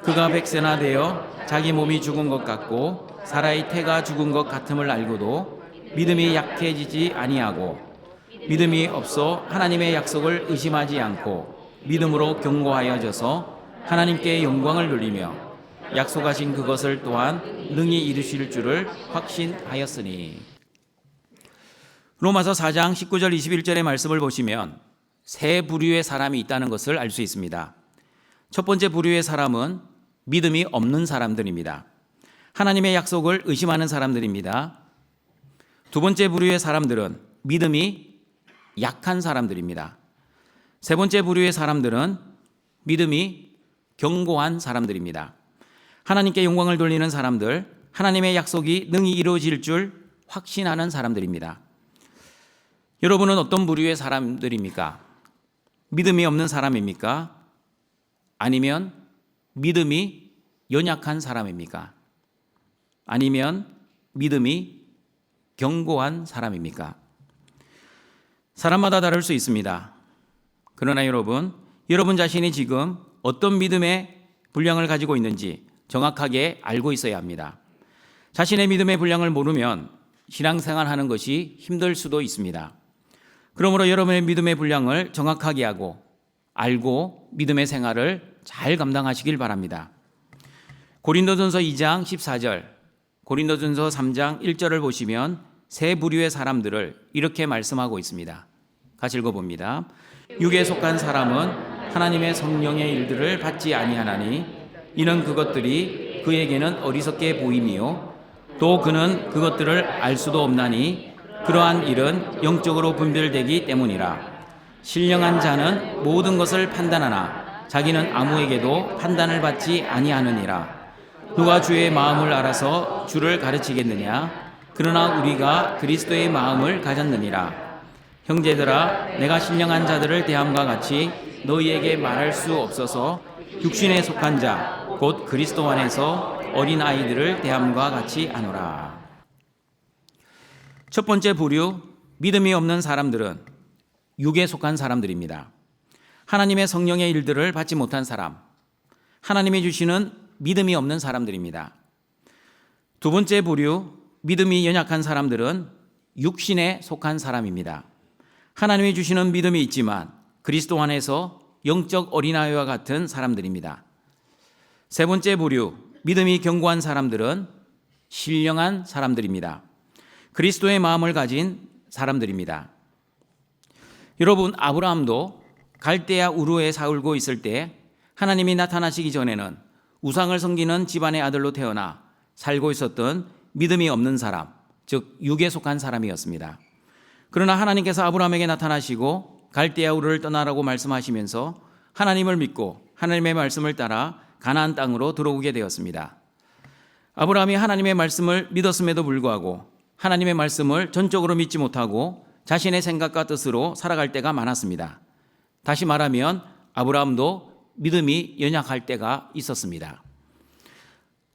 [SPEAKER 4] 그가 100세나 되어 자기 몸이 죽은 것 같고 사라의 태가 죽은 것 같음을 알고도 믿음이 약해지지 아니하고 믿음이 없어 하나님의 약속을 의심하지 않고 믿음으로 견고하여져서 하나님께 영광을 돌리며 약속하신 그것을 또한 능히 이루실 줄을 확신하였으니. 로마서 4장 19절 21절의 말씀을 보시면 세 부류의 사람이 있다는 것을 알 수 있습니다. 첫 번째 부류의 사람은 믿음이 없는 사람들입니다. 하나님의 약속을 의심하는 사람들입니다. 두 번째 부류의 사람들은 믿음이 약한 사람들입니다. 세 번째 부류의 사람들은 믿음이 견고한 사람들입니다. 하나님께 영광을 돌리는 사람들, 하나님의 약속이 능히 이루어질 줄 확신하는 사람들입니다. 여러분은 어떤 부류의 사람들입니까? 믿음이 없는 사람입니까? 아니면 믿음이 연약한 사람입니까? 아니면 믿음이 견고한 사람입니까? 사람마다 다를 수 있습니다. 그러나 여러분 자신이 지금 어떤 믿음의 분량을 가지고 있는지 정확하게 알고 있어야 합니다. 자신의 믿음의 분량을 모르면 신앙생활하는 것이 힘들 수도 있습니다. 그러므로 여러분의 믿음의 분량을 정확하게 하고 알고 믿음의 생활을 잘 감당하시길 바랍니다. 고린도전서 2장 14절, 고린도전서 3장 1절을 보시면 세 부류의 사람들을 이렇게 말씀하고 있습니다. 같이 읽어봅니다. 육에 속한 사람은 하나님의 성령의 일들을 받지 아니하나니 이는 그것들이 그에게는 어리석게 보임이요 또 그는 그것들을 알 수도 없나니 그러한 일은 영적으로 분별되기 때문이라. 신령한 자는 모든 것을 판단하나 자기는 아무에게도 판단을 받지 아니하느니라. 누가 주의 마음을 알아서 주를 가르치겠느냐? 그러나 우리가 그리스도의 마음을 가졌느니라. 형제들아, 내가 신령한 자들을 대함과 같이 너희에게 말할 수 없어서 육신에 속한 자, 곧 그리스도 안에서 어린 아이들을 대함과 같이 하노라. 첫 번째 부류, 믿음이 없는 사람들은 육에 속한 사람들입니다. 하나님의 성령의 일들을 받지 못한 사람, 하나님이 주시는 믿음이 없는 사람들입니다. 두 번째 부류, 믿음이 연약한 사람들은 육신에 속한 사람입니다. 하나님이 주시는 믿음이 있지만 그리스도 안에서 영적 어린아이와 같은 사람들입니다. 세 번째 부류, 믿음이 견고한 사람들은 신령한 사람들입니다. 그리스도의 마음을 가진 사람들입니다. 여러분, 아브라함도 갈대아 우르에 살고 있을 때 하나님이 나타나시기 전에는 우상을 섬기는 집안의 아들로 태어나 살고 있었던 믿음이 없는 사람, 즉 육에 속한 사람이었습니다. 그러나 하나님께서 아브라함에게 나타나시고 갈대아 우르를 떠나라고 말씀하시면서 하나님을 믿고 하나님의 말씀을 따라 가나안 땅으로 들어오게 되었습니다. 아브라함이 하나님의 말씀을 믿었음에도 불구하고 하나님의 말씀을 전적으로 믿지 못하고 자신의 생각과 뜻으로 살아갈 때가 많았습니다. 다시 말하면 아브라함도 믿음이 연약할 때가 있었습니다.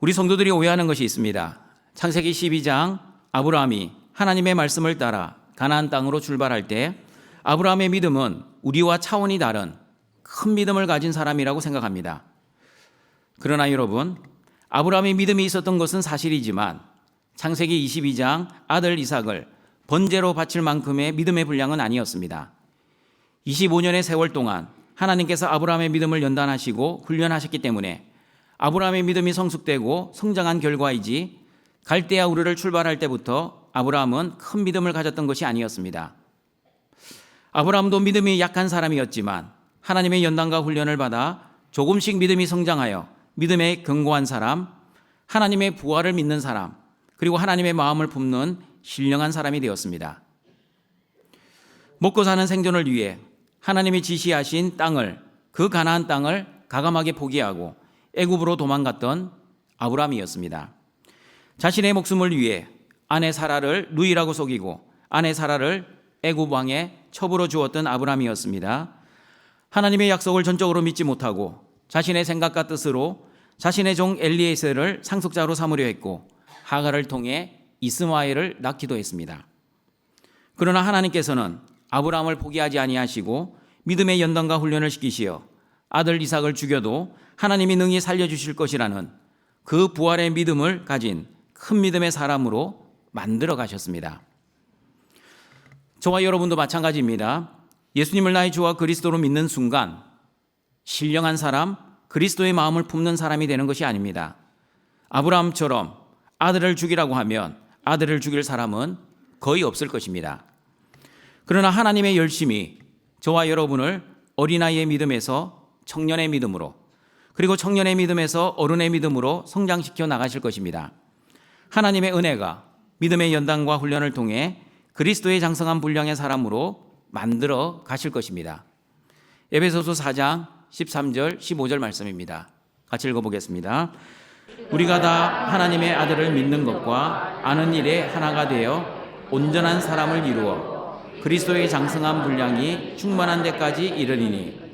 [SPEAKER 4] 우리 성도들이 오해하는 것이 있습니다. 창세기 12장 아브라함이 하나님의 말씀을 따라 가나안 땅으로 출발할 때 아브라함의 믿음은 우리와 차원이 다른 큰 믿음을 가진 사람이라고 생각합니다. 그러나 여러분, 아브라함의 믿음이 있었던 것은 사실이지만 창세기 22장 아들 이삭을 번제로 바칠 만큼의 믿음의 분량은 아니었습니다. 25년의 세월 동안 하나님께서 아브라함의 믿음을 연단하시고 훈련하셨기 때문에 아브라함의 믿음이 성숙되고 성장한 결과이지 갈대아 우르를 출발할 때부터 아브라함은 큰 믿음을 가졌던 것이 아니었습니다. 아브라함도 믿음이 약한 사람이었지만 하나님의 연단과 훈련을 받아 조금씩 믿음이 성장하여 믿음에 견고한 사람, 하나님의 부활을 믿는 사람, 그리고 하나님의 마음을 품는 신령한 사람이 되었습니다. 먹고 사는 생존을 위해 하나님이 지시하신 땅을, 그 가나안 땅을 가감하게 포기하고 애굽으로 도망갔던 아브라함이었습니다. 자신의 목숨을 위해 아내 사라를 누이라고 속이고 아내 사라를 애굽 왕의 첩으로 주었던 아브라함이었습니다. 하나님의 약속을 전적으로 믿지 못하고 자신의 생각과 뜻으로 자신의 종 엘리에셀을 상속자로 삼으려 했고 하갈을 통해 이스마엘을 낳기도 했습니다. 그러나 하나님께서는 아브라함을 포기하지 아니하시고 믿음의 연단과 훈련을 시키시어 아들 이삭을 죽여도 하나님이 능히 살려주실 것이라는 그 부활의 믿음을 가진 큰 믿음의 사람으로 만들어 가셨습니다. 저와 여러분도 마찬가지입니다. 예수님을 나의 주와 그리스도로 믿는 순간 신령한 사람, 그리스도의 마음을 품는 사람이 되는 것이 아닙니다. 아브라함처럼 아들을 죽이라고 하면 아들을 죽일 사람은 거의 없을 것입니다. 그러나 하나님의 열심이 저와 여러분을 어린아이의 믿음에서 청년의 믿음으로, 그리고 청년의 믿음에서 어른의 믿음으로 성장시켜 나가실 것입니다. 하나님의 은혜가 믿음의 연단과 훈련을 통해 그리스도의 장성한 분량의 사람으로 만들어 가실 것입니다. 에베소서 4장 13절 15절 말씀입니다. 같이 읽어보겠습니다. 우리가 다 하나님의 아들을 믿는 것과 아는 일에 하나가 되어 온전한 사람을 이루어 그리스도의 장성한 분량이 충만한 데까지 이르리니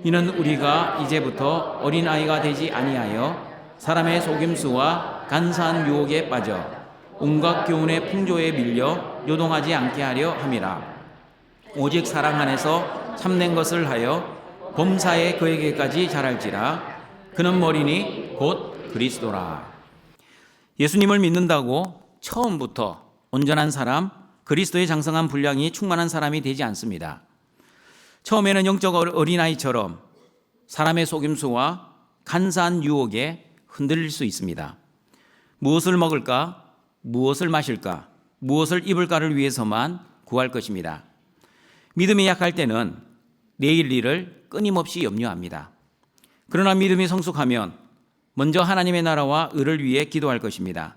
[SPEAKER 4] 이는 우리가 이제부터 어린아이가 되지 아니하여 사람의 속임수와 간사한 유혹에 빠져 온갖 교훈의 풍조에 밀려 요동하지 않게 하려 함이라. 오직 사랑 안에서 참된 것을 하여 범사에 그에게까지 자랄지라. 그는 머리니 곧 그리스도라. 예수님을 믿는다고 처음부터 온전한 사람, 그리스도의 장성한 분량이 충만한 사람이 되지 않습니다. 처음에는 영적 어린아이처럼 사람의 속임수와 간사한 유혹에 흔들릴 수 있습니다. 무엇을 먹을까, 무엇을 마실까, 무엇을 입을까를 위해서만 구할 것입니다. 믿음이 약할 때는 내일 일을 끊임없이 염려합니다. 그러나 믿음이 성숙하면 먼저 하나님의 나라와 의를 위해 기도할 것입니다.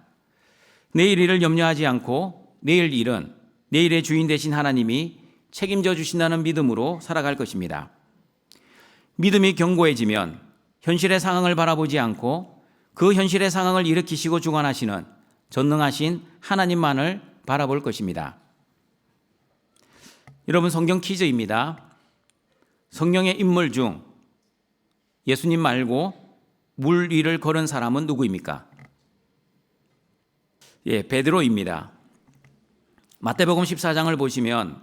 [SPEAKER 4] 내일 일을 염려하지 않고 내일 일은 내일의 주인 되신 하나님이 책임져 주신다는 믿음으로 살아갈 것입니다. 믿음이 견고해지면 현실의 상황을 바라보지 않고 그 현실의 상황을 일으키시고 주관하시는 전능하신 하나님만을 바라볼 것입니다. 여러분, 성경 퀴즈입니다. 성경의 인물 중 예수님 말고 물 위를 걸은 사람은 누구입니까? 베드로입니다. 마태복음 14장을 보시면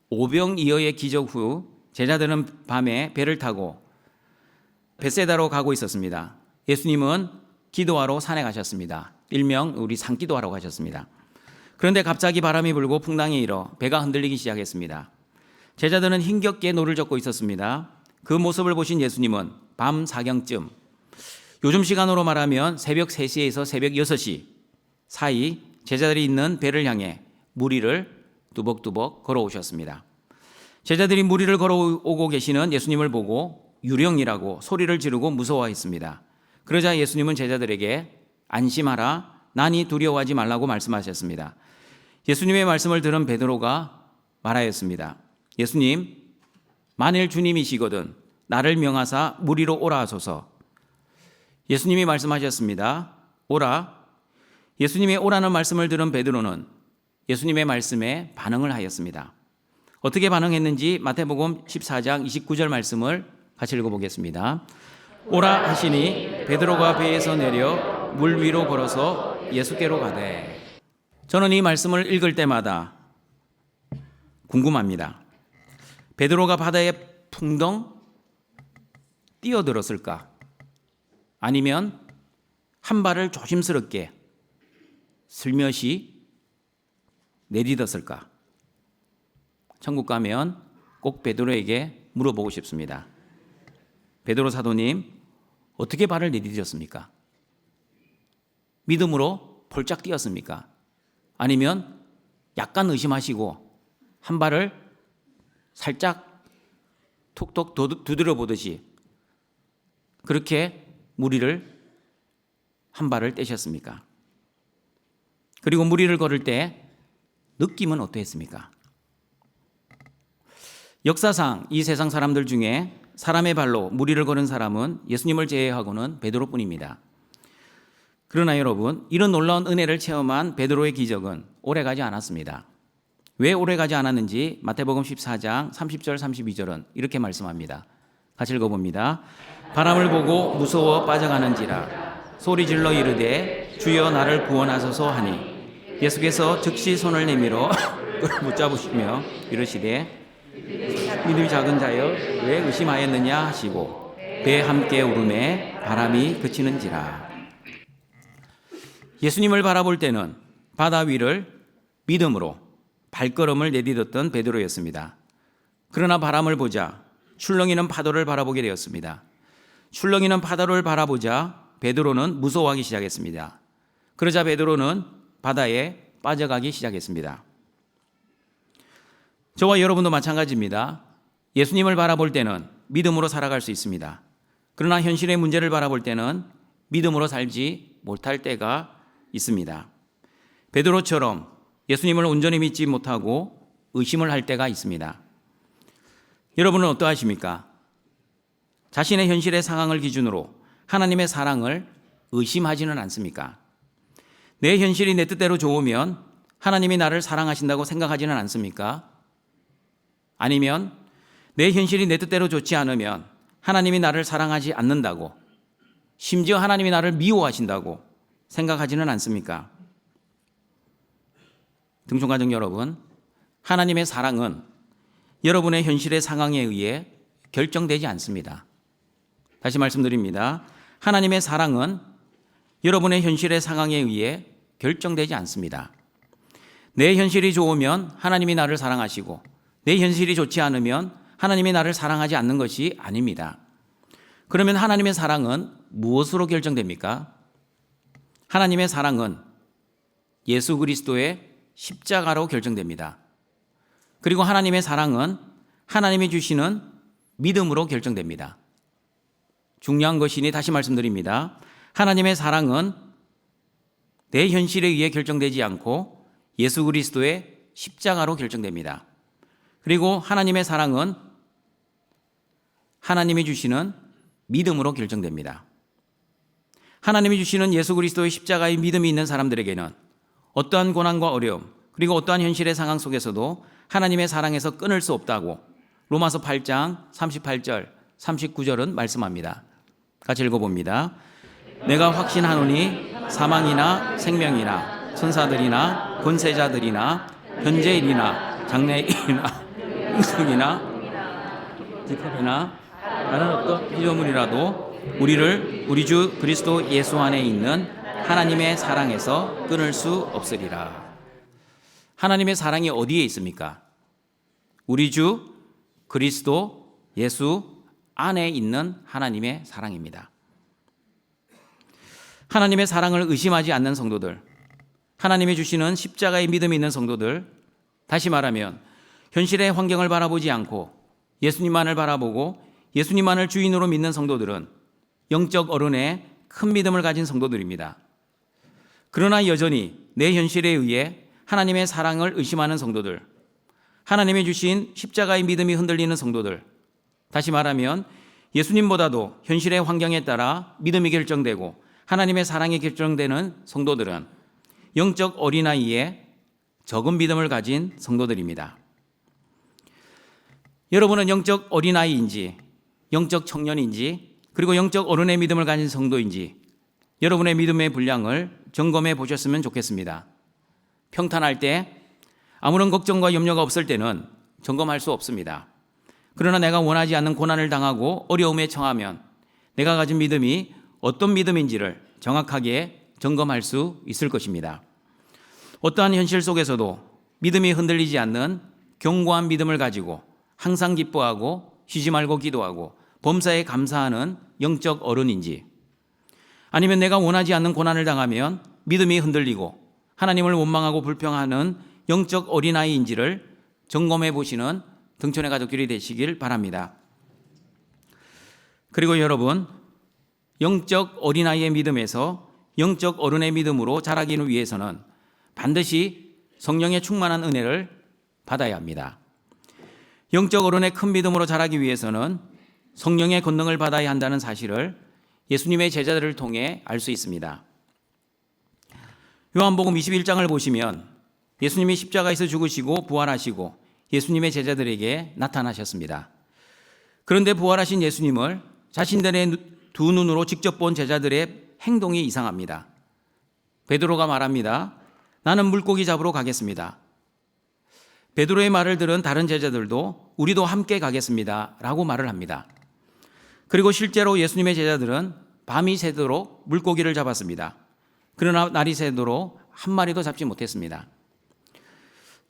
[SPEAKER 4] 오병이어의 기적 후 제자들은 밤에 배를 타고 벳세다로 가고 있었습니다. 예수님은 기도하러 산에 가셨습니다. 일명 우리 산기도하러 가셨습니다. 그런데 갑자기 바람이 불고 풍랑이 일어 배가 흔들리기 시작했습니다. 제자들은 힘겹게 노를 젓고 있었습니다. 그 모습을 보신 예수님은 밤 4경쯤, 요즘 시간으로 말하면 새벽 3시에서 새벽 6시 사이 제자들이 있는 배를 향해 물 위를 뚜벅뚜벅 걸어오셨습니다. 제자들이 물 위를 걸어오고 계시는 예수님을 보고 유령이라고 소리를 지르고 무서워했습니다. 그러자 예수님은 제자들에게 안심하라, 나니 두려워하지 말라고 말씀하셨습니다. 예수님의 말씀을 들은 베드로가 말하였습니다. 예수님, 만일 주님이시거든 나를 명하사 물 위로 오라 하소서. 예수님이 말씀하셨습니다. 오라. 예수님의 오라는 말씀을 들은 베드로는 예수님의 말씀에 반응을 하였습니다. 어떻게 반응했는지 마태복음 14장 29절 말씀을 같이 읽어보겠습니다. 오라 하시니 베드로가 배에서 내려 물 위로 걸어서 예수께로 가되. 저는 이 말씀을 읽을 때마다 궁금합니다. 베드로가 바다에 풍덩 뛰어들었을까? 아니면 한 발을 조심스럽게 슬며시 내딛었을까? 천국 가면 꼭 베드로에게 물어보고 싶습니다. 베드로 사도님, 어떻게 발을 내딛으셨습니까? 믿음으로 폴짝 뛰었습니까? 아니면 약간 의심하시고 한 발을 살짝 톡톡 두드려 보듯이 그렇게 물 위를 한 발을 떼셨습니까? 그리고 물 위를 걸을 때 느낌은 어떠했습니까? 역사상 이 세상 사람들 중에 사람의 발로 물 위를 걸은 사람은 예수님을 제외하고는 베드로뿐입니다. 그러나 여러분, 이런 놀라운 은혜를 체험한 베드로의 기적은 오래가지 않았습니다. 왜 오래가지 않았는지 마태복음 14장 30절 32절은 이렇게 말씀합니다. 같이 읽어봅니다. 바람을 보고 무서워 빠져가는지라 소리질러 이르되 주여 나를 구원하소서 하니 예수께서 즉시 손을 내밀어 그를 붙잡으시며 이르시되 믿음이 작은 자여 왜 의심하였느냐 하시고 배에 함께 오르매 바람이 그치는지라. 예수님을 바라볼 때는 바다 위를 믿음으로 발걸음을 내딛었던 베드로였습니다. 그러나 바람을 보자 출렁이는 파도를 바라보게 되었습니다. 출렁이는 파도를 바라보자 베드로는 무서워하기 시작했습니다. 그러자 베드로는 바다에 빠져가기 시작했습니다. 저와 여러분도 마찬가지입니다. 예수님을 바라볼 때는 믿음으로 살아갈 수 있습니다. 그러나 현실의 문제를 바라볼 때는 믿음으로 살지 못할 때가 있습니다. 베드로처럼 예수님을 온전히 믿지 못하고 의심을 할 때가 있습니다. 여러분은 어떠하십니까? 자신의 현실의 상황을 기준으로 하나님의 사랑을 의심하지는 않습니까? 내 현실이 내 뜻대로 좋으면 하나님이 나를 사랑하신다고 생각하지는 않습니까? 아니면 내 현실이 내 뜻대로 좋지 않으면 하나님이 나를 사랑하지 않는다고, 심지어 하나님이 나를 미워하신다고 생각하지는 않습니까? 등촌가족 여러분, 하나님의 사랑은 여러분의 현실의 상황에 의해 결정되지 않습니다. 다시 말씀드립니다. 하나님의 사랑은 여러분의 현실의 상황에 의해 결정되지 않습니다. 내 현실이 좋으면 하나님이 나를 사랑하시고 내 현실이 좋지 않으면 하나님이 나를 사랑하지 않는 것이 아닙니다. 그러면 하나님의 사랑은 무엇으로 결정됩니까? 하나님의 사랑은 예수 그리스도의 십자가로 결정됩니다. 그리고 하나님의 사랑은 하나님이 주시는 믿음으로 결정됩니다. 중요한 것이니 다시 말씀드립니다. 하나님의 사랑은 내 현실에 의해 결정되지 않고 예수 그리스도의 십자가로 결정됩니다. 그리고 하나님의 사랑은 하나님이 주시는 믿음으로 결정됩니다. 하나님이 주시는 예수 그리스도의 십자가의 믿음이 있는 사람들에게는 어떠한 고난과 어려움 그리고 어떠한 현실의 상황 속에서도 하나님의 사랑에서 끊을 수 없다고 로마서 8장 38절 39절은 말씀합니다. 같이 읽어봅니다. 내가 확신하노니 사망이나 생명이나 천사들이나 권세자들이나 현재일이나 장래일이나 음성이나 지금이나 다른 어떤 피조물이라도 우리를 우리 주 그리스도 예수 안에 있는 하나님의 사랑에서 끊을 수 없으리라. 하나님의 사랑이 어디에 있습니까? 우리 주 그리스도 예수 안에 있는 하나님의 사랑입니다. 하나님의 사랑을 의심하지 않는 성도들, 하나님이 주시는 십자가의 믿음이 있는 성도들, 다시 말하면 현실의 환경을 바라보지 않고 예수님만을 바라보고 예수님만을 주인으로 믿는 성도들은 영적 어른의 큰 믿음을 가진 성도들입니다. 그러나 여전히 내 현실에 의해 하나님의 사랑을 의심하는 성도들, 하나님이 주신 십자가의 믿음이 흔들리는 성도들, 다시 말하면 예수님보다도 현실의 환경에 따라 믿음이 결정되고 하나님의 사랑이 결정되는 성도들은 영적 어린아이의 적은 믿음을 가진 성도들입니다. 여러분은 영적 어린아이인지 영적 청년인지 그리고 영적 어른의 믿음을 가진 성도인지 여러분의 믿음의 분량을 점검해 보셨으면 좋겠습니다. 평탄할 때 아무런 걱정과 염려가 없을 때는 점검할 수 없습니다. 그러나 내가 원하지 않는 고난을 당하고 어려움에 처하면 내가 가진 믿음이 어떤 믿음인지를 정확하게 점검할 수 있을 것입니다. 어떠한 현실 속에서도 믿음이 흔들리지 않는 견고한 믿음을 가지고 항상 기뻐하고 쉬지 말고 기도하고 범사에 감사하는 영적 어른인지, 아니면 내가 원하지 않는 고난을 당하면 믿음이 흔들리고 하나님을 원망하고 불평하는 영적 어린아이인지를 점검해 보시는 등촌의 가족들이 되시길 바랍니다. 그리고 여러분, 영적 어린아이의 믿음에서 영적 어른의 믿음으로 자라기를 위해서는 반드시 성령의 충만한 은혜를 받아야 합니다. 영적 어른의 큰 믿음으로 자라기 위해서는 성령의 권능을 받아야 한다는 사실을 예수님의 제자들을 통해 알 수 있습니다. 요한복음 21장을 보시면 예수님이 십자가에서 죽으시고 부활하시고 예수님의 제자들에게 나타나셨습니다. 그런데 부활하신 예수님을 자신들의 두 눈으로 직접 본 제자들의 행동이 이상합니다. 베드로가 말합니다. 나는 물고기 잡으러 가겠습니다. 베드로의 말을 들은 다른 제자들도 우리도 함께 가겠습니다 라고 말을 합니다. 그리고 실제로 예수님의 제자들은 밤이 새도록 물고기를 잡았습니다. 그러나 날이 새도록 한 마리도 잡지 못했습니다.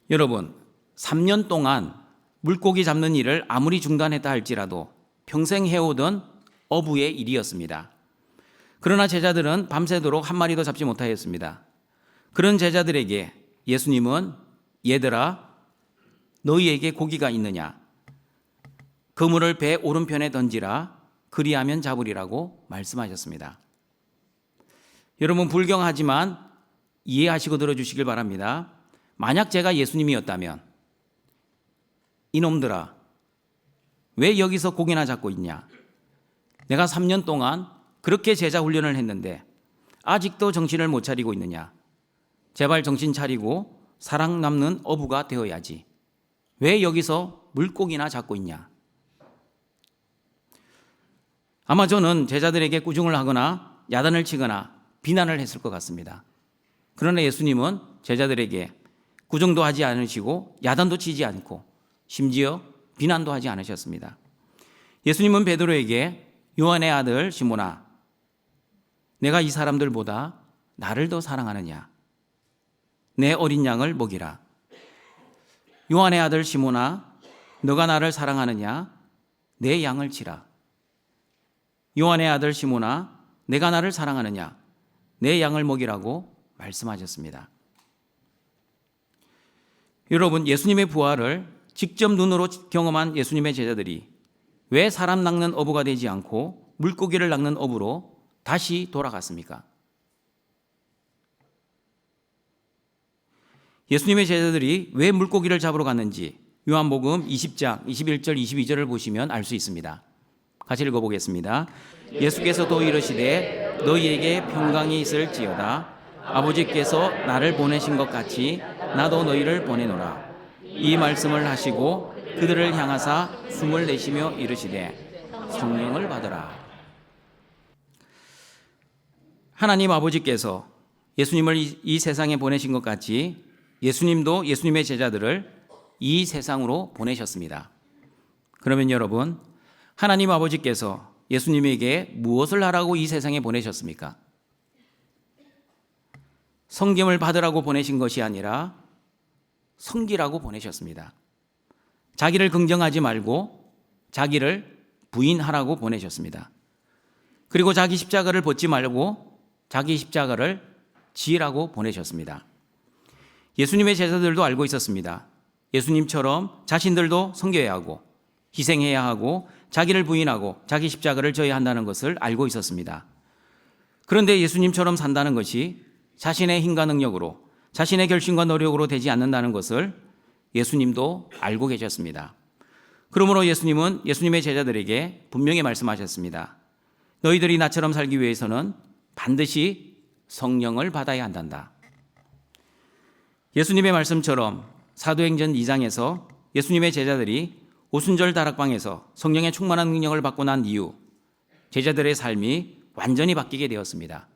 [SPEAKER 4] 여러분, 3년 동안 물고기 잡는 일을 아무리 중단했다 할지라도 평생 해오던 어부의 일이었습니다. 그러나 제자들은 밤새도록 한 마리도 잡지 못하였습니다. 그런 제자들에게 예수님은 얘들아, 너희에게 고기가 있느냐? 그물을 배 오른편에 던지라, 그리하면 잡으리라고 말씀하셨습니다. 여러분, 불경하지만 이해하시고 들어주시길 바랍니다. 만약 제가 예수님이었다면 이놈들아, 왜 여기서 고기나 잡고 있냐? 내가 3년 동안 그렇게 제자 훈련을 했는데 아직도 정신을 못 차리고 있느냐? 제발 정신 차리고 사랑 남는 어부가 되어야지. 왜 여기서 물고기나 잡고 있냐? 아마 저는 제자들에게 꾸중을 하거나 야단을 치거나 비난을 했을 것 같습니다. 그러나 예수님은 제자들에게 꾸중도 하지 않으시고 야단도 치지 않고 심지어 비난도 하지 않으셨습니다. 예수님은 베드로에게 요한의 아들 시몬아, 내가 이 사람들보다 나를 더 사랑하느냐? 내 어린 양을 먹이라. 요한의 아들 시몬아, 너가 나를 사랑하느냐? 내 양을 치라. 요한의 아들 시몬아, 내가 나를 사랑하느냐? 내 양을 먹이라고 말씀하셨습니다. 여러분, 예수님의 부활을 직접 눈으로 경험한 예수님의 제자들이 왜 사람 낚는 어부가 되지 않고 물고기를 낚는 어부로 다시 돌아갔습니까? 예수님의 제자들이 왜 물고기를 잡으러 갔는지 요한복음 20장 21절 22절을 보시면 알 수 있습니다. 같이 읽어보겠습니다. 예수께서도 이르시되 너희에게 평강이 있을지어다. 아버지께서 나를 보내신 것 같이 나도 너희를 보내노라. 이 말씀을 하시고 그들을 향하사 숨을 내쉬며 이르시되 성령을 받으라. 하나님 아버지께서 예수님을 이 세상에 보내신 것 같이 예수님도 예수님의 제자들을 이 세상으로 보내셨습니다. 그러면 여러분, 하나님 아버지께서 예수님에게 무엇을 하라고 이 세상에 보내셨습니까? 성김을 받으라고 보내신 것이 아니라 섬기라고 보내셨습니다. 자기를 긍정하지 말고 자기를 부인하라고 보내셨습니다. 그리고 자기 십자가를 벗지 말고 자기 십자가를 지라고 보내셨습니다. 예수님의 제자들도 알고 있었습니다. 예수님처럼 자신들도 섬겨야 하고 희생해야 하고 자기를 부인하고 자기 십자가를 져야 한다는 것을 알고 있었습니다. 그런데 예수님처럼 산다는 것이 자신의 힘과 능력으로 자신의 결심과 노력으로 되지 않는다는 것을 예수님도 알고 계셨습니다. 그러므로 예수님은 예수님의 제자들에게 분명히 말씀하셨습니다. 너희들이 나처럼 살기 위해서는 반드시 성령을 받아야 한단다. 예수님의 말씀처럼 사도행전 2장에서 예수님의 제자들이 오순절 다락방에서 성령의 충만한 능력을 받고 난 이후 제자들의 삶이 완전히 바뀌게 되었습니다.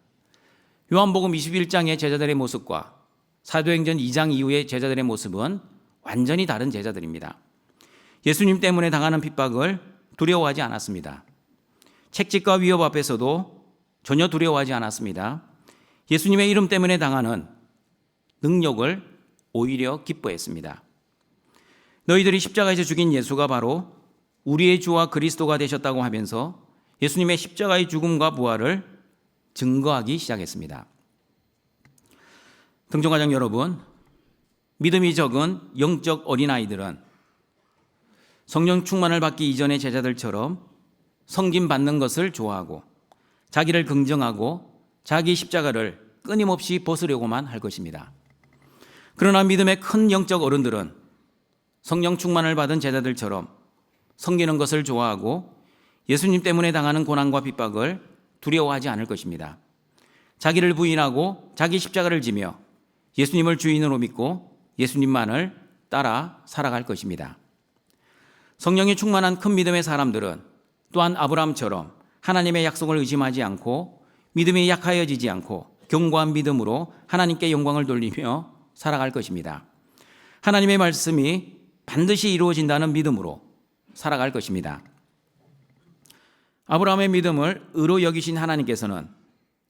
[SPEAKER 4] 요한복음 21장의 제자들의 모습과 사도행전 2장 이후의 제자들의 모습은 완전히 다른 제자들입니다. 예수님 때문에 당하는 핍박을 두려워하지 않았습니다. 책짓과 위협 앞에서도 전혀 두려워하지 않았습니다. 예수님의 이름 때문에 당하는 능력을 오히려 기뻐했습니다. 너희들이 십자가에서 죽인 예수가 바로 우리의 주와 그리스도가 되셨다고 하면서 예수님의 십자가의 죽음과 부활을 증거하기 시작했습니다. 등종가족 여러분, 믿음이 적은 영적 어린아이들은 성령 충만을 받기 이전의 제자들처럼 섬김 받는 것을 좋아하고 자기를 긍정하고 자기 십자가를 끊임없이 벗으려고만 할 것입니다. 그러나 믿음의 큰 영적 어른들은 성령 충만을 받은 제자들처럼 섬기는 것을 좋아하고 예수님 때문에 당하는 고난과 핍박을 두려워하지 않을 것입니다. 자기를 부인하고 자기 십자가를 지며 예수님을 주인으로 믿고 예수님만을 따라 살아갈 것입니다. 성령이 충만한 큰 믿음의 사람들은 또한 아브라함처럼 하나님의 약속을 의심하지 않고 믿음이 약하여지지 않고 견고한 믿음으로 하나님께 영광을 돌리며 살아갈 것입니다. 하나님의 말씀이 반드시 이루어진다는 믿음으로 살아갈 것입니다. 아브라함의 믿음을 의로 여기신 하나님께서는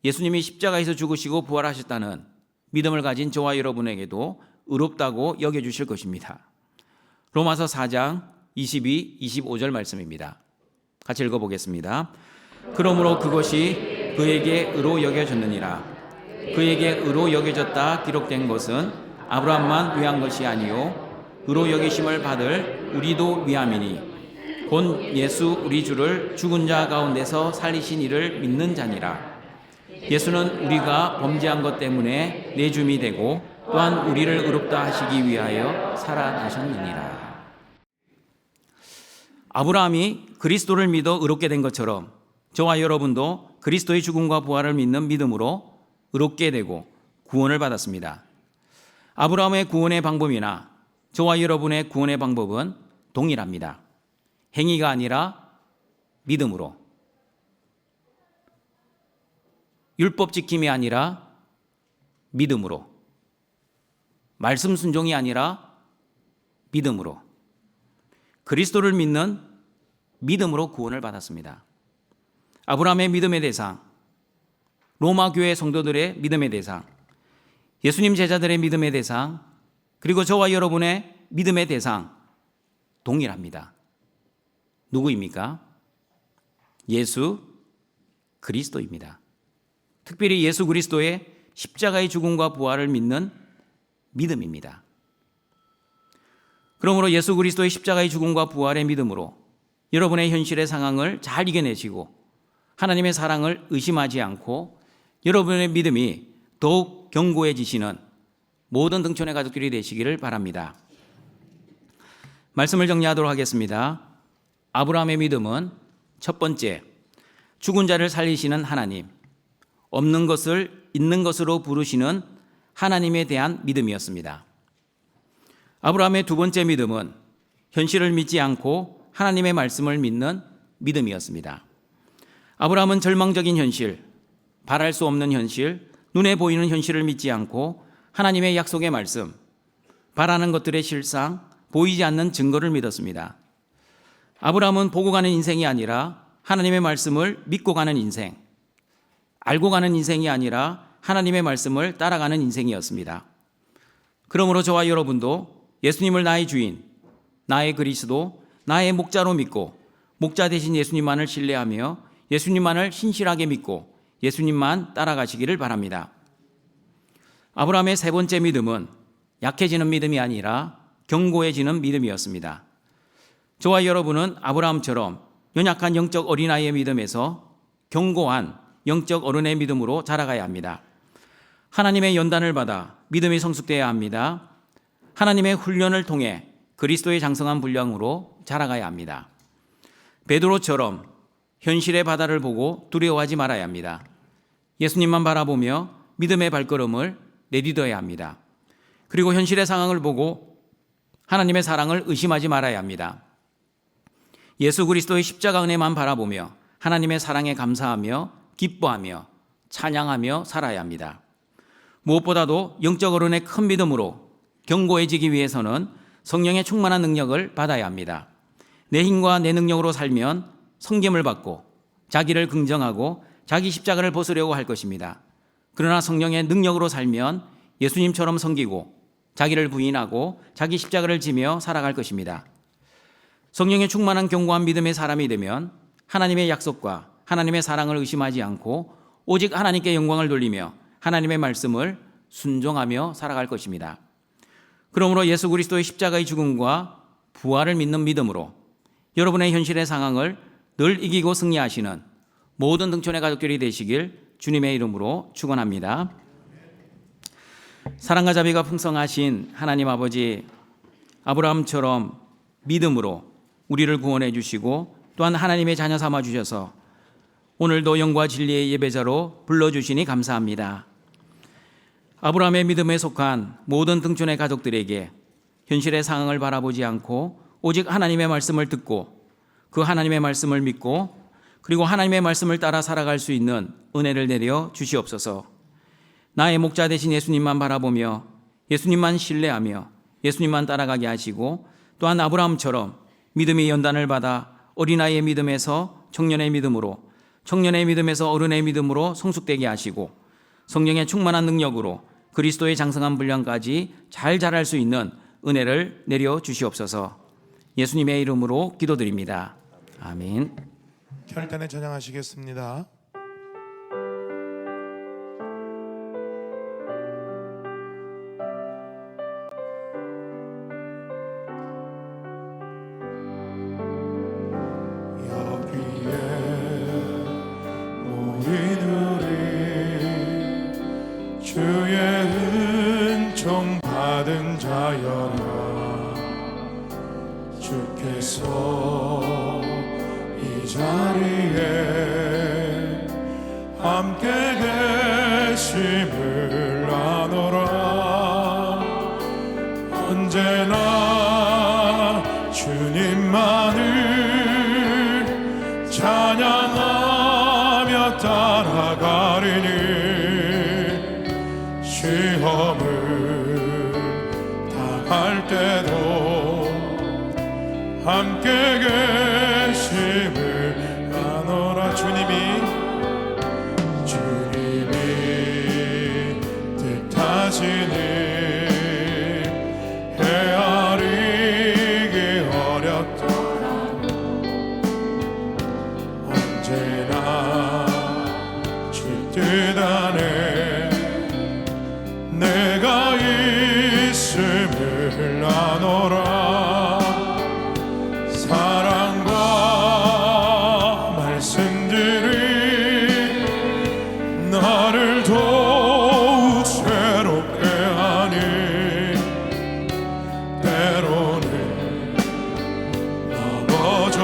[SPEAKER 4] 예수님이 십자가에서 죽으시고 부활하셨다는 믿음을 가진 저와 여러분에게도 의롭다고 여겨주실 것입니다. 로마서 4장 22, 25절 말씀입니다. 같이 읽어보겠습니다. 그러므로 그것이 그에게 의로 여겨졌느니라. 그에게 의로 여겨졌다 기록된 것은 아브라함만 위한 것이 아니요 의로 여기심을 받을 우리도 위함이니 곧 예수 우리 주를 죽은 자 가운데서 살리신 이를 믿는 자니라. 예수는 우리가 범죄한 것 때문에 내줌이 되고 또한 우리를 의롭다 하시기 위하여 살아나셨느니라. 아브라함이 그리스도를 믿어 의롭게 된 것처럼 저와 여러분도 그리스도의 죽음과 부활을 믿는 믿음으로 의롭게 되고 구원을 받았습니다. 아브라함의 구원의 방법이나 저와 여러분의 구원의 방법은 동일합니다. 행위가 아니라 믿음으로, 율법 지킴이 아니라 믿음으로, 말씀 순종이 아니라 믿음으로, 그리스도를 믿는 믿음으로 구원을 받았습니다. 아브라함의 믿음의 대상, 로마 교회 성도들의 믿음의 대상, 예수님 제자들의 믿음의 대상, 그리고 저와 여러분의 믿음의 대상 동일합니다. 누구입니까? 예수 그리스도입니다. 특별히 예수 그리스도의 십자가의 죽음과 부활을 믿는 믿음입니다. 그러므로 예수 그리스도의 십자가의 죽음과 부활의 믿음으로 여러분의 현실의 상황을 잘 이겨내시고 하나님의 사랑을 의심하지 않고 여러분의 믿음이 더욱 견고해지시는 모든 등촌의 가족들이 되시기를 바랍니다. 말씀을 정리하도록 하겠습니다. 아브라함의 믿음은 첫 번째, 죽은 자를 살리시는 하나님, 없는 것을 있는 것으로 부르시는 하나님에 대한 믿음이었습니다. 아브라함의 두 번째 믿음은 현실을 믿지 않고 하나님의 말씀을 믿는 믿음이었습니다. 아브라함은 절망적인 현실, 바랄 수 없는 현실, 눈에 보이는 현실을 믿지 않고 하나님의 약속의 말씀, 바라는 것들의 실상, 보이지 않는 증거를 믿었습니다. 아브라함은 보고 가는 인생이 아니라 하나님의 말씀을 믿고 가는 인생, 알고 가는 인생이 아니라 하나님의 말씀을 따라가는 인생이었습니다. 그러므로 저와 여러분도 예수님을 나의 주인, 나의 그리스도, 나의 목자로 믿고 목자 되신 예수님만을 신뢰하며 예수님만을 신실하게 믿고 예수님만 따라가시기를 바랍니다. 아브라함의 세 번째 믿음은 약해지는 믿음이 아니라 견고해지는 믿음이었습니다. 저와 여러분은 아브라함처럼 연약한 영적 어린아이의 믿음에서 견고한 영적 어른의 믿음으로 자라가야 합니다. 하나님의 연단을 받아 믿음이 성숙되어야 합니다. 하나님의 훈련을 통해 그리스도의 장성한 분량으로 자라가야 합니다. 베드로처럼 현실의 바다를 보고 두려워하지 말아야 합니다. 예수님만 바라보며 믿음의 발걸음을 내딛어야 합니다. 그리고 현실의 상황을 보고 하나님의 사랑을 의심하지 말아야 합니다. 예수 그리스도의 십자가 은혜만 바라보며 하나님의 사랑에 감사하며 기뻐하며 찬양하며 살아야 합니다. 무엇보다도 영적 어른의 큰 믿음으로 견고해지기 위해서는 성령의 충만한 능력을 받아야 합니다. 내 힘과 내 능력으로 살면 성김을 받고 자기를 긍정하고 자기 십자가를 벗으려고 할 것입니다. 그러나 성령의 능력으로 살면 예수님처럼 섬기고 자기를 부인하고 자기 십자가를 지며 살아갈 것입니다. 성령의 충만한 견고한 믿음의 사람이 되면 하나님의 약속과 하나님의 사랑을 의심하지 않고 오직 하나님께 영광을 돌리며 하나님의 말씀을 순종하며 살아갈 것입니다. 그러므로 예수 그리스도의 십자가의 죽음과 부활을 믿는 믿음으로 여러분의 현실의 상황을 늘 이기고 승리하시는 모든 등촌의 가족들이 되시길 주님의 이름으로 축원합니다. 사랑과 자비가 풍성하신 하나님 아버지, 아브라함처럼 믿음으로 우리를 구원해 주시고 또한 하나님의 자녀 삼아 주셔서 오늘도 영과 진리의 예배자로 불러주시니 감사합니다. 아브라함의 믿음에 속한 모든 등촌의 가족들에게 현실의 상황을 바라보지 않고 오직 하나님의 말씀을 듣고 그 하나님의 말씀을 믿고 그리고 하나님의 말씀을 따라 살아갈 수 있는 은혜를 내려 주시옵소서. 나의 목자 되신 예수님만 바라보며 예수님만 신뢰하며 예수님만 따라가게 하시고 또한 아브라함처럼 믿음의 연단을 받아 어린아이의 믿음에서 청년의 믿음으로 청년의 믿음에서 어른의 믿음으로 성숙되게 하시고 성령의 충만한 능력으로 그리스도의 장성한 분량까지 잘 자랄 수 있는 은혜를 내려 주시옵소서. 예수님의 이름으로 기도드립니다. 아멘.
[SPEAKER 1] 혈단에 전향하시겠습니다.
[SPEAKER 5] 주의 은총 받은 자여라. 주께서 이 자리에 함께 계심을 아노라. 언제나 주님만을 찬양하며 따라가리니 시험을 당할 때도 함께 계심을 아노라. 주님이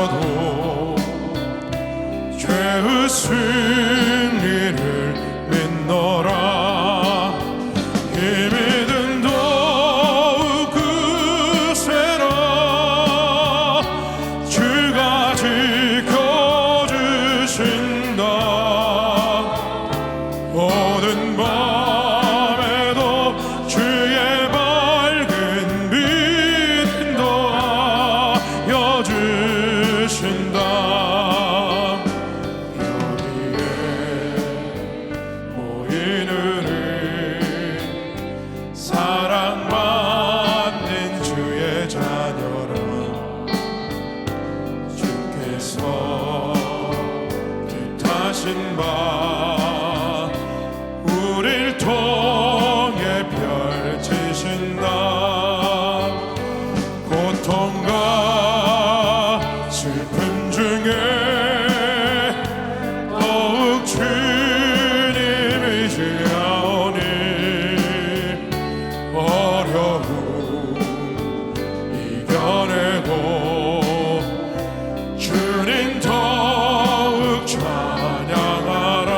[SPEAKER 5] 넘어져도 죄의 승리를 믿노라. 힘이 든 더욱 그세라. 주가 지켜주신다. 오는 밤에도 주의 밝은 빛 인도하여 주신다. 모이는 사랑받는 주의 자녀라. 주께서 뜻하신 바 우릴 통해 펼치신다. 고통과 슬픔 중에 더욱 주님 의지하오니 어려움 이겨내고 주님 더욱 찬양하라.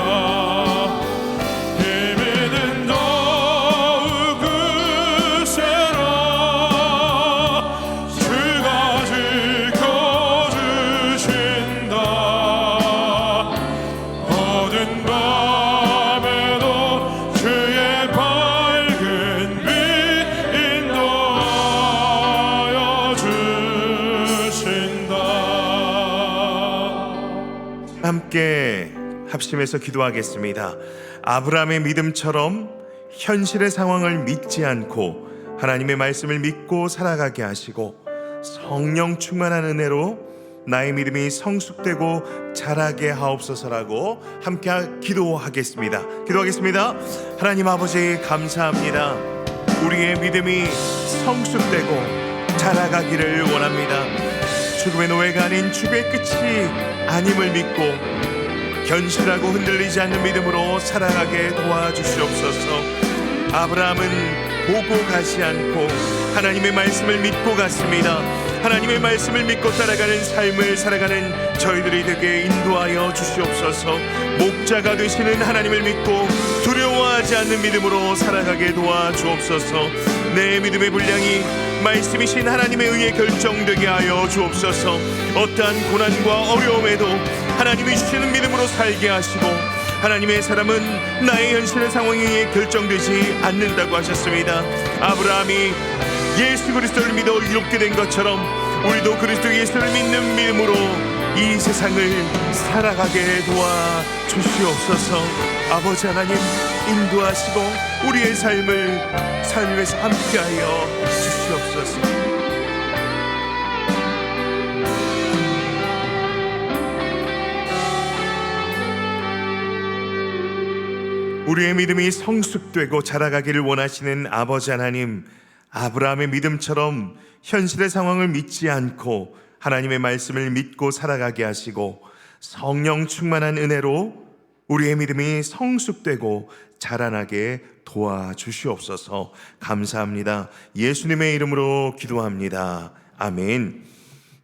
[SPEAKER 5] 힘이 든 더욱 그세라. 주가 지켜주신다. 어두운 밤에도 주의 밝은 빛 인도하여 주신다.
[SPEAKER 2] 함께 합심해서 기도하겠습니다. 아브라함의 믿음처럼 현실의 상황을 믿지 않고 하나님의 말씀을 믿고 살아가게 하시고 성령 충만한 은혜로 나의 믿음이 성숙되고 자라게 하옵소서라고 함께 기도하겠습니다. 하나님 아버지 감사합니다. 우리의 믿음이 성숙되고 자라가기를 원합니다. 죽음의 노예가 아닌 죽음의 끝이 아님을 믿고 견실하고 흔들리지 않는 믿음으로 살아가게 도와주시옵소서. 아브라함은 보고 가지 않고 하나님의 말씀을 믿고 갔습니다. 하나님의 말씀을 믿고 따라가는 삶을 살아가는 저희들이 되게 인도하여 주시옵소서. 목자가 되시는 하나님을 믿고 두려워하지 않는 믿음으로 살아가게 도와주옵소서. 내 믿음의 분량이 말씀이신 하나님에 의해 결정되게 하여 주옵소서. 어떠한 고난과 어려움에도 하나님이 주시는 믿음으로 살게 하시고 하나님의 사람은 나의 현실의 상황에 의해 결정되지 않는다고 하셨습니다. 아브라함이 예수 그리스도를 믿어 이롭게 된 것처럼 우리도 그리스도 예수를 믿는 믿음으로 이 세상을 살아가게 도와주시옵소서. 아버지 하나님 인도하시고 우리의 삶에서 함께하여 주시옵소서. 우리의 믿음이 성숙되고 자라가기를 원하시는 아버지 하나님, 아브라함의 믿음처럼 현실의 상황을 믿지 않고 하나님의 말씀을 믿고 살아가게 하시고 성령 충만한 은혜로 우리의 믿음이 성숙되고 자라나게 도와주시옵소서. 감사합니다. 예수님의 이름으로 기도합니다. 아멘.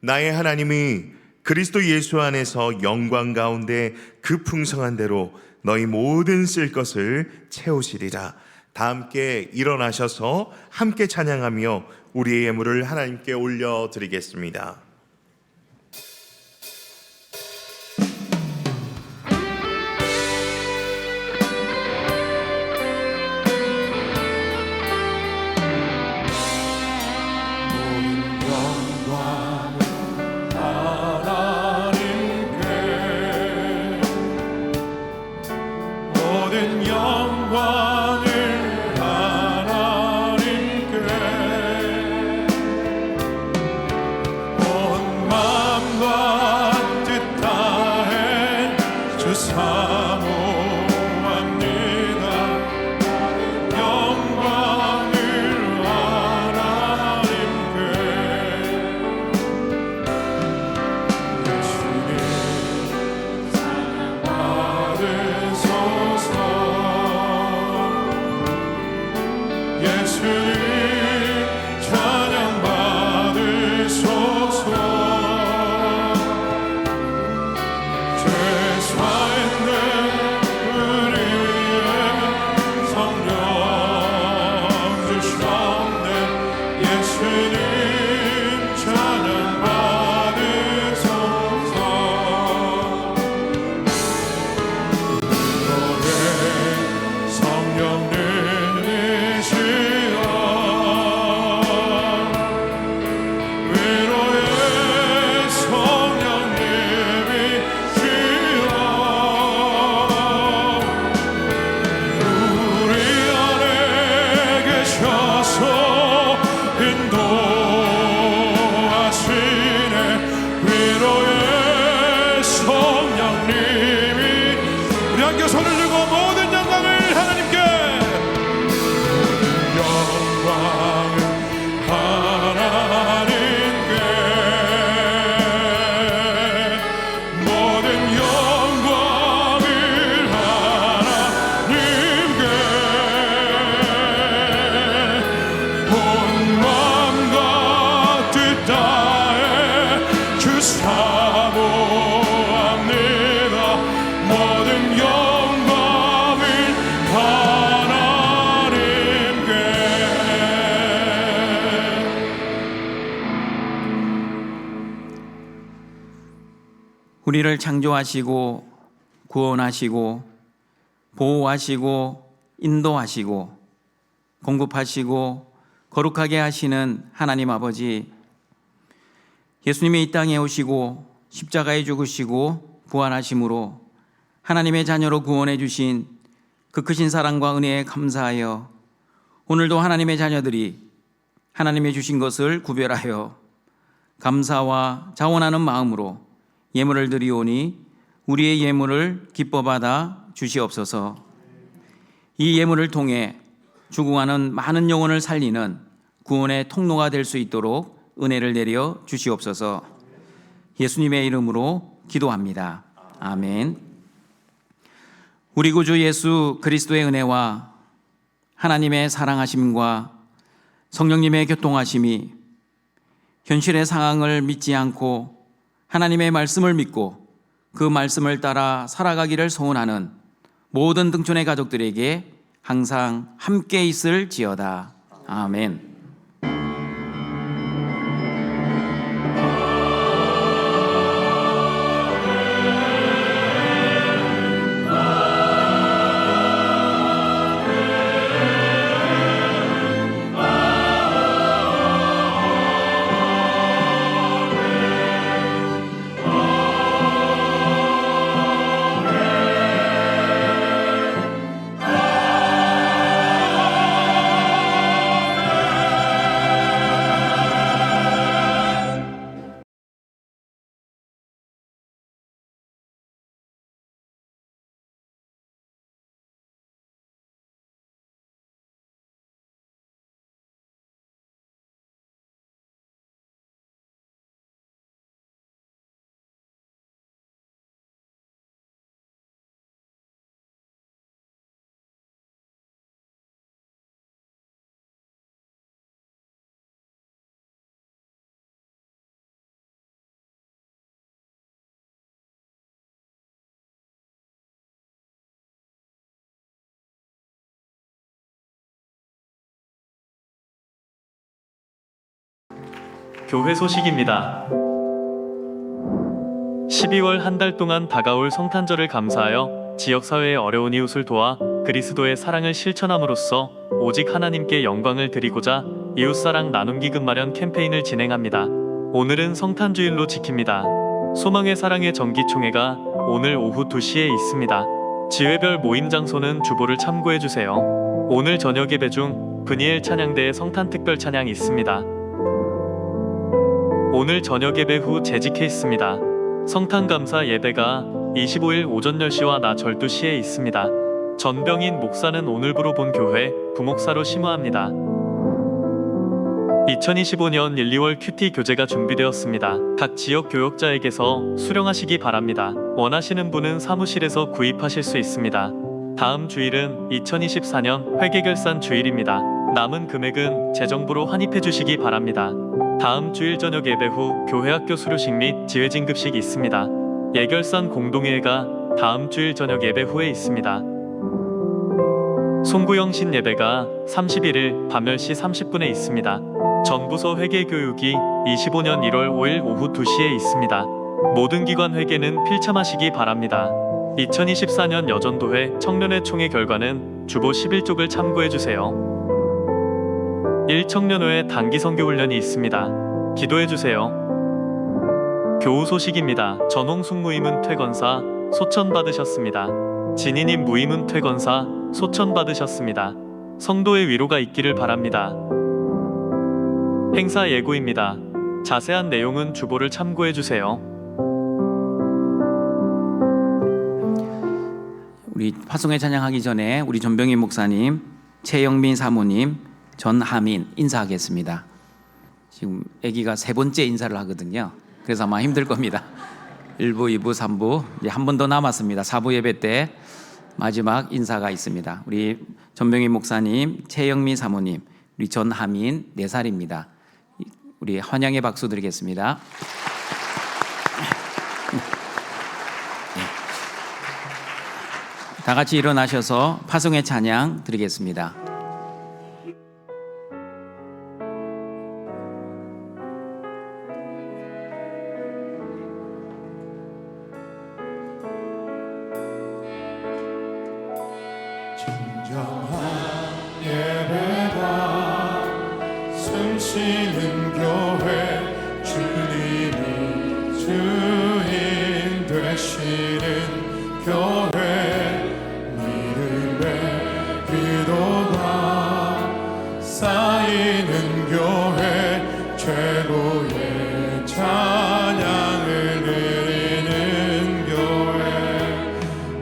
[SPEAKER 2] 나의 하나님이 그리스도 예수 안에서 영광 가운데 그 풍성한 대로 너희 모든 쓸 것을 채우시리라. 다 함께 일어나셔서 함께 찬양하며 우리의 예물을 하나님께 올려드리겠습니다.
[SPEAKER 5] 모든 영광을 하나님께
[SPEAKER 4] 우리를 창조하시고 구원하시고 보호하시고 인도하시고 공급하시고 거룩하게 하시는 하나님 아버지, 예수님이 이 땅에 오시고 십자가에 죽으시고 부활하심으로 하나님의 자녀로 구원해 주신 그 크신 사랑과 은혜에 감사하여 오늘도 하나님의 자녀들이 하나님의 주신 것을 구별하여 감사와 자원하는 마음으로 예물을 드리오니 우리의 예물을 기뻐 받아 주시옵소서. 이 예물을 통해 죽어가는 많은 영혼을 살리는 구원의 통로가 될 수 있도록 은혜를 내려 주시옵소서. 예수님의 이름으로 기도합니다. 아멘. 우리 구주 예수 그리스도의 은혜와 하나님의 사랑하심과 성령님의 교통하심이 현실의 상황을 믿지 않고 하나님의 말씀을 믿고 그 말씀을 따라 살아가기를 소원하는 모든 등촌의 가족들에게 항상 함께 있을지어다. 아멘.
[SPEAKER 6] 교회 소식입니다. 12월 한 달 동안 다가올 성탄절을 감사하여 지역사회의 어려운 이웃을 도와 그리스도의 사랑을 실천함으로써 오직 하나님께 영광을 드리고자 이웃사랑 나눔기금 마련 캠페인을 진행합니다. 오늘은 성탄주일로 지킵니다. 소망의 사랑의 정기총회가 오늘 오후 2시에 있습니다. 지회별 모임 장소는 주보를 참고해주세요. 오늘 저녁 예배 중 브니엘 찬양대의 성탄특별 찬양이 있습니다. 오늘 저녁 예배 후 재직해 있습니다. 성탄감사 예배가 25일 오전 10시와 낮 12시에 있습니다. 전병인 목사는 오늘부로 본 교회 부목사로 심화합니다. 2025년 1, 2월 큐티 교재가 준비되었습니다. 각 지역 교역자에게서 수령하시기 바랍니다. 원하시는 분은 사무실에서 구입하실 수 있습니다. 다음 주일은 2024년 회계결산 주일입니다. 남은 금액은 재정부로 환입해 주시기 바랍니다. 다음 주일 저녁 예배 후 교회 학교 수료식 및 지회진급식이 있습니다. 예결산 공동회의가 다음 주일 저녁 예배 후에 있습니다. 송구영신 예배가 31일 밤 10시 30분에 있습니다. 전부서 회계교육이 25년 1월 5일 오후 2시에 있습니다. 모든 기관 회계는 필참하시기 바랍니다. 2024년 여전도회 청년회 총회 결과는 주보 11쪽을 참고해주세요. 1청년회 단기 선교 훈련이 있습니다. 기도해주세요. 교우 소식입니다. 전홍숙 무임은 퇴건사 소천 받으셨습니다. 진희님 무임은 퇴건사 소천 받으셨습니다. 성도의 위로가 있기를 바랍니다. 행사 예고입니다. 자세한 내용은 주보를 참고해주세요.
[SPEAKER 4] 우리 파송회 찬양하기 전에 우리 전병인 목사님, 최영민 사모님, 전하민 인사하겠습니다. 지금 아기가 3번째 인사를 하거든요. 그래서 아마 힘들 겁니다. 1부, 2부, 3부 이제 한 번 더 남았습니다. 4부 예배 때 마지막 인사가 있습니다. 우리 전병인 목사님, 최영민 사모님, 우리 전하민 4살입니다. 우리 환영의 박수 드리겠습니다. 다 같이 일어나셔서 파송의 찬양 드리겠습니다.
[SPEAKER 5] 진정한 예배가 숨쉬는 교회 주님이 주인 되시는 교회 믿음의 기도가 쌓이는 교회 최고의 찬양을 드리는 교회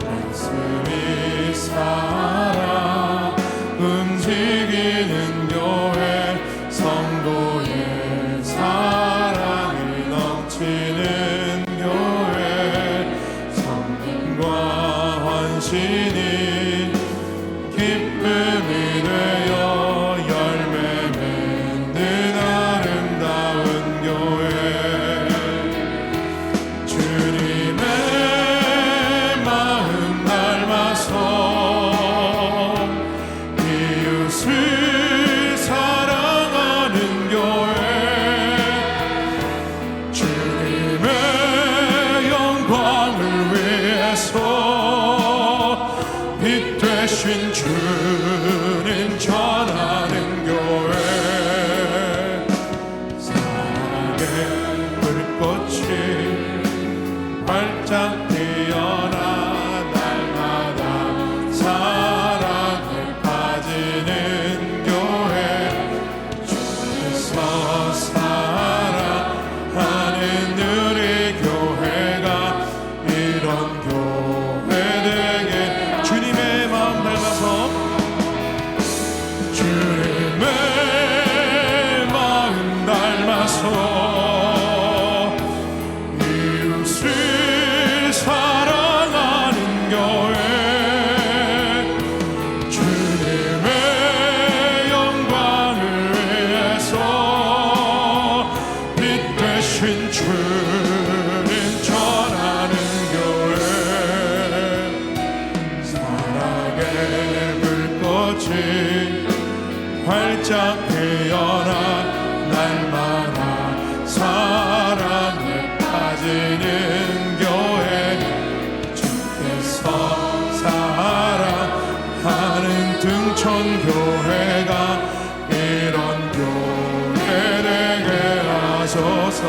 [SPEAKER 5] 말씀이 살아 움직이는 교회 성도의 사랑이 넘치는 교회 성령과 헌신이 기쁨이 되어 열매 맺는 아름다운 교회 주님의 마음 닮아서 이웃을 사랑하는 교회 주님의 영광을 위해서 빛 되신 주님 전하는 교회 사랑의 불꽃이 활짝 피어나 날마다 사랑에 빠지는 교회 주께서 사랑하는 우리 교회가 이런 교회 되게 주님의 마음 닮아서 주님의 마음 닮아서 이웃을 사랑하는 교회 주님의 영광을 위해서 빛 되신 주님 전하는 교회 사랑의 불꽃이 활짝 피어나 날마다 사랑에 빠지는 교회 주께서 사랑하는 등촌 교회가 이런 교회 되게 하소서